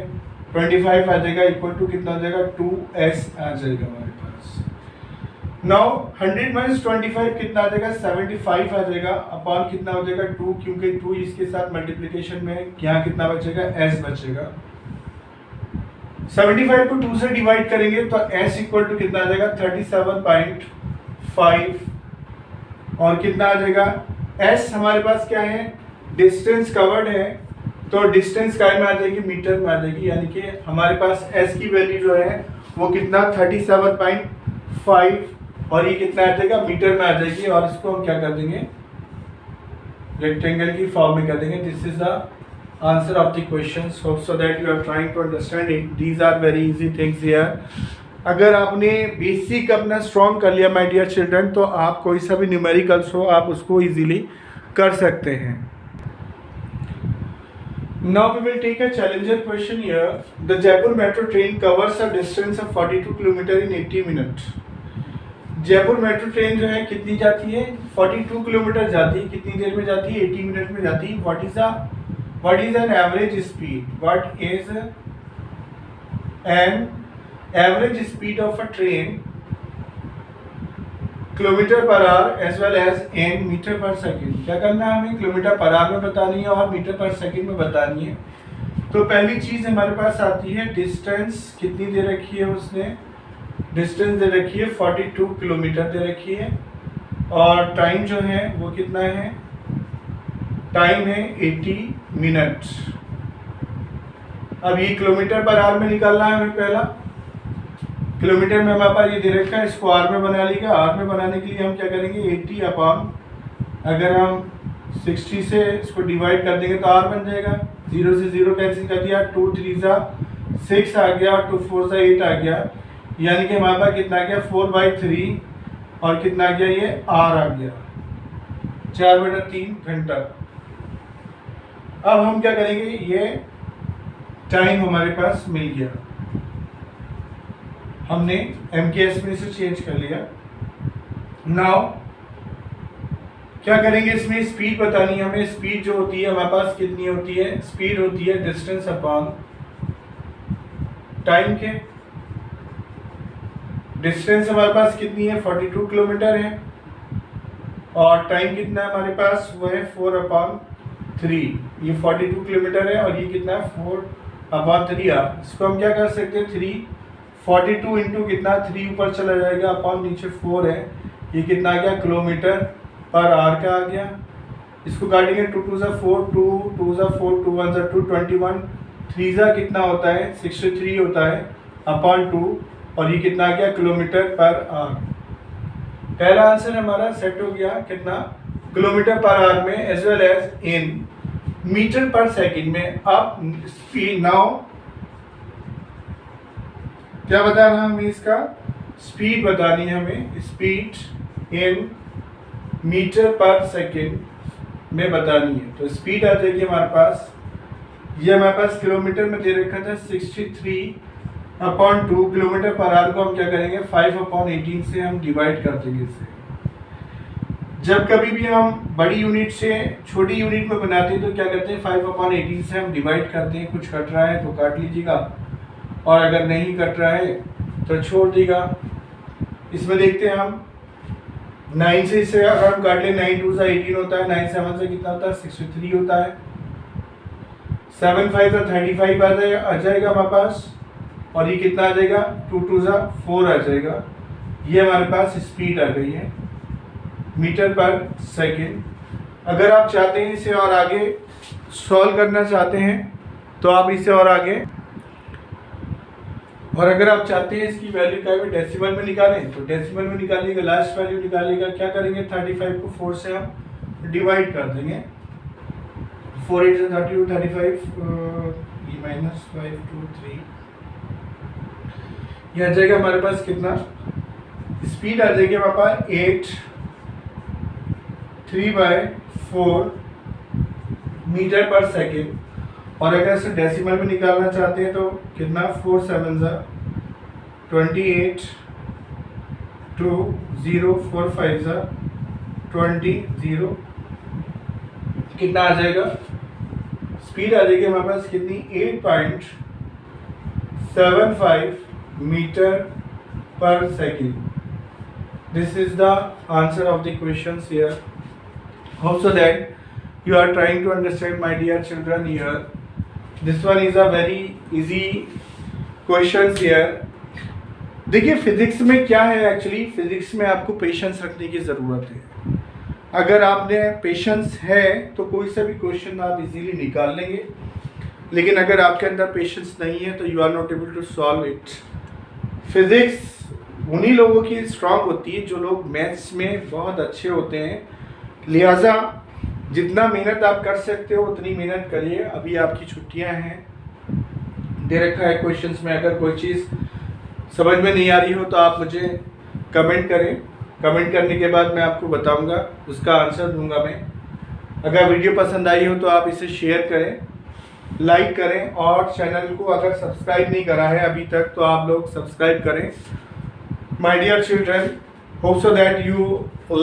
[SPEAKER 1] 25 आ जाएगा, इक्वल टू कितना आ जाएगा 2s आ जाएगा हमारे पास। नाउ 100 - 25 कितना आ जाएगा 75 आ जाएगा, अपॉन कितना हो जाएगा 2, क्योंकि 2 इसके साथ मल्टीप्लिकेशन में यहाँ कितना बचेगा s बचेगा। 75 को 2 से डिवाइड करेंगे तो s इक्वल टू कितना आ जाएगा 37.5, और कितना आ जाएगा s हमारे पास क्या है, डिस्टेंस कवर्ड है, तो डिस्टेंस काय में आ जाएगी, मीटर में आ जाएगी, यानी कि हमारे पास s की वैल्यू जो है वो कितना 37.5, और ये कितना आ जाएगा मीटर में आ जाएगी, और इसको हम क्या कर देंगे रेक्टेंगल की फॉर्म में कर देंगे। This is the answer of the question, hope so that you are trying to understand it, these are very easy things here. अगर आपने बेसिक अपना स्ट्रॉन्ग कर लिया माय डियर चिल्ड्रन, तो आप कोई सा भी न्यूमेरिकल्स हो आप उसको इजीली कर सकते हैं। Now we will take a challenger question here. The Jaipur metro train covers a distance of 42 km in 80 minutes. Jaipur metro train जो है कितनी जाती है 42 किलोमीटर जाती है, कितनी देर में जाती है 80 मिनट में जाती है। What is an average speed, what is an average speed of a train kilometre per hour as well as in metre per second. क्या करना है हमें, किलोमीटर पर आवर में बतानी है और मीटर पर सेकंड में बतानी है। तो पहली चीज हमारे पास आती है डिस्टेंस, कितनी दे रखी है उसने, डिस्टेंस दे रखी है 42 किलोमीटर दे रखी है, और टाइम जो है वो कितना है, टाइम है 80 मिनट। अब ये किलोमीटर पर आवर में निकालना है हमें, पहला किलोमीटर में हमारे पास ये दे रखा है, इसको आर में बना लिएगा। आर में बनाने के लिए हम क्या करेंगे 80 अपॉन, अगर हम 60 से इसको डिवाइड कर देंगे तो आर बन जाएगा, 0 से 0 कैंसिल कर दिया, 2 3 सा 6 आ गया और 2 4 सा 8 आ गया, यानी कि हमारे पास कितना आ गया 4/3, और कितना आ गया ये आर आ गया 4/3 घंटा। अब हम क्या करेंगे, ये टाइम हमारे पास मिल गया, हमने MKS में से चेंज कर लिया। नाउ क्या करेंगे, इसमें स्पीड बतानी है हमें। स्पीड जो होती है हमारे पास कितनी होती है, स्पीड होती है डिस्टेंस अपॉन टाइम के। डिस्टेंस हमारे पास कितनी है 42 किलोमीटर है, और टाइम कितना है हमारे पास, वो है 4/3। ये 42 किलोमीटर है और ये कितना है 4/3 आ। इसको हम क्या कर सकते हैं 42 इंटू कितना 3 ऊपर चला जाएगा अपॉन नीचे 4 है, ये कितना आ गया किलोमीटर पर आवर का आ गया। इसको काटेंगे 2 2 सा 4, 2 2 सा 4, 2 1 सा 2, 21, 3 सा कितना होता है 63 होता है अपॉन 2, और ये कितना आ गया किलोमीटर पर आवर। पहला आंसर हमारा सेट हो गया कितना किलोमीटर पर आवर में as well as in metre per second में। अब स्पीड, नाउ क्या बताना है हमें, इसका स्पीड बतानी है हमें, speed in metre per second में बतानी है। तो स्पीड आ जाएगी हमारे पास, ये हमारे पास किलोमीटर में दे रखा था 63/2 किलोमीटर पर आवर को हम क्या करेंगे 5/18 से हम डिवाइड कर देंगे इसे। जब कभी भी हम बड़ी यूनिट से छोटी यूनिट में बनाते हैं तो क्या करते हैं 5/18 से हम डिवाइड करते हैं। कुछ कट रहा है तो काट लीजिएगा, और अगर नहीं कट रहा है तो छोड़ देगा। इसमें देखते हैं हम 9 से इसे अगर हम काट लें 9 2 सा 18 होता है, 9 7 से कितना होता है 63 होता है, 7 5 सा 35 आ जाएगा हमारे पास, और ये कितना आ जाएगा 2 2 सा 4 आ जाएगा। ये हमारे पास स्पीड आ गई है मीटर पर सेकंड। अगर आप चाहते हैं इसे और आगे सॉल्व करना चाहते हैं तो आप इसे और आगे, और अगर आप चाहते हैं इसकी वैल्यू क्या है डेसिमल में निकालें तो डेसिमल में निकालिएगा, लास्ट वैल्यू निकालिएगा। क्या करेंगे 35 को 4 से हम डिवाइड कर देंगे, 4 8 से 32 35 -5 2 3, ये आ जाएगा हमारे पास कितना स्पीड आ जाएगी हमारे पास 8 3/4 मीटर पर सेकेंड। और अगर इसे डेसिमल में निकालना चाहते हैं तो कितना 4 7 सा 28 2 0 4 5 20 0 कितना आ जाएगा, स्पीड आ जाएगी हमारे पास कितनी, 8.75 metre per second. This is the answer of the questions here. Hope so that you are trying to understand, my dear children, here. This one is a very easy questions here. देखिए फिजिक्स में क्या है, एक्चुअली फिजिक्स में आपको पेशेंस रखने की ज़रूरत है. अगर आपने पेशेंस है तो कोई सा भी क्वेश्चन आप इजीली निकाल लेंगे, लेकिन अगर आपके अंदर पेशेंस नहीं है तो you are not able to solve it. Physics उन्हीं लोगों की स्ट्रांग होती है जो लोग मैथ्स में बहुत अच्छे होते हैं. लिहाजा जितना मेहनत आप कर सकते हो उतनी मेहनत करिए. अभी आपकी छुट्टियां हैं, दे रखा है क्वेश्चंस में. अगर कोई चीज़ समझ में नहीं आ रही हो तो आप मुझे कमेंट करें. कमेंट करने के बाद मैं आपको बताऊंगा, उसका आंसर दूंगा मैं. अगर वीडियो पसंद आई हो तो आप इसे शेयर करें, लाइक करें, और चैनल को अगर सब्सक्राइब नहीं करा है अभी तक तो आप लोग सब्सक्राइब करें. My dear children, hope so that you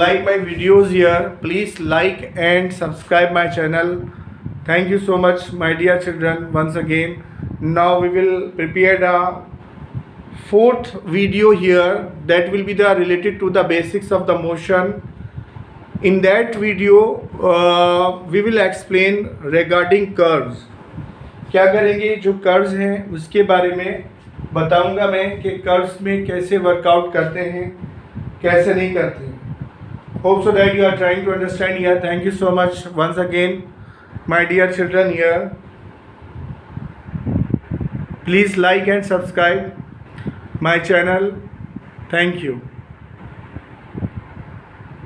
[SPEAKER 1] like my videos here. Please like and subscribe my channel. Thank you so much, my dear children, once again. Now we will prepare the fourth video here that will be the related to the basics of the motion. In that video we will explain regarding curves. क्या करेंगे, जो कर्व्स हैं उसके बारे में बताऊंगा मैं कि कर्व्स में कैसे वर्कआउट करते हैं, कैसे नहीं करते हैं. Hope so that you are trying to understand here. Thank you so much once again, my dear children here. Please like and subscribe my channel. Thank you.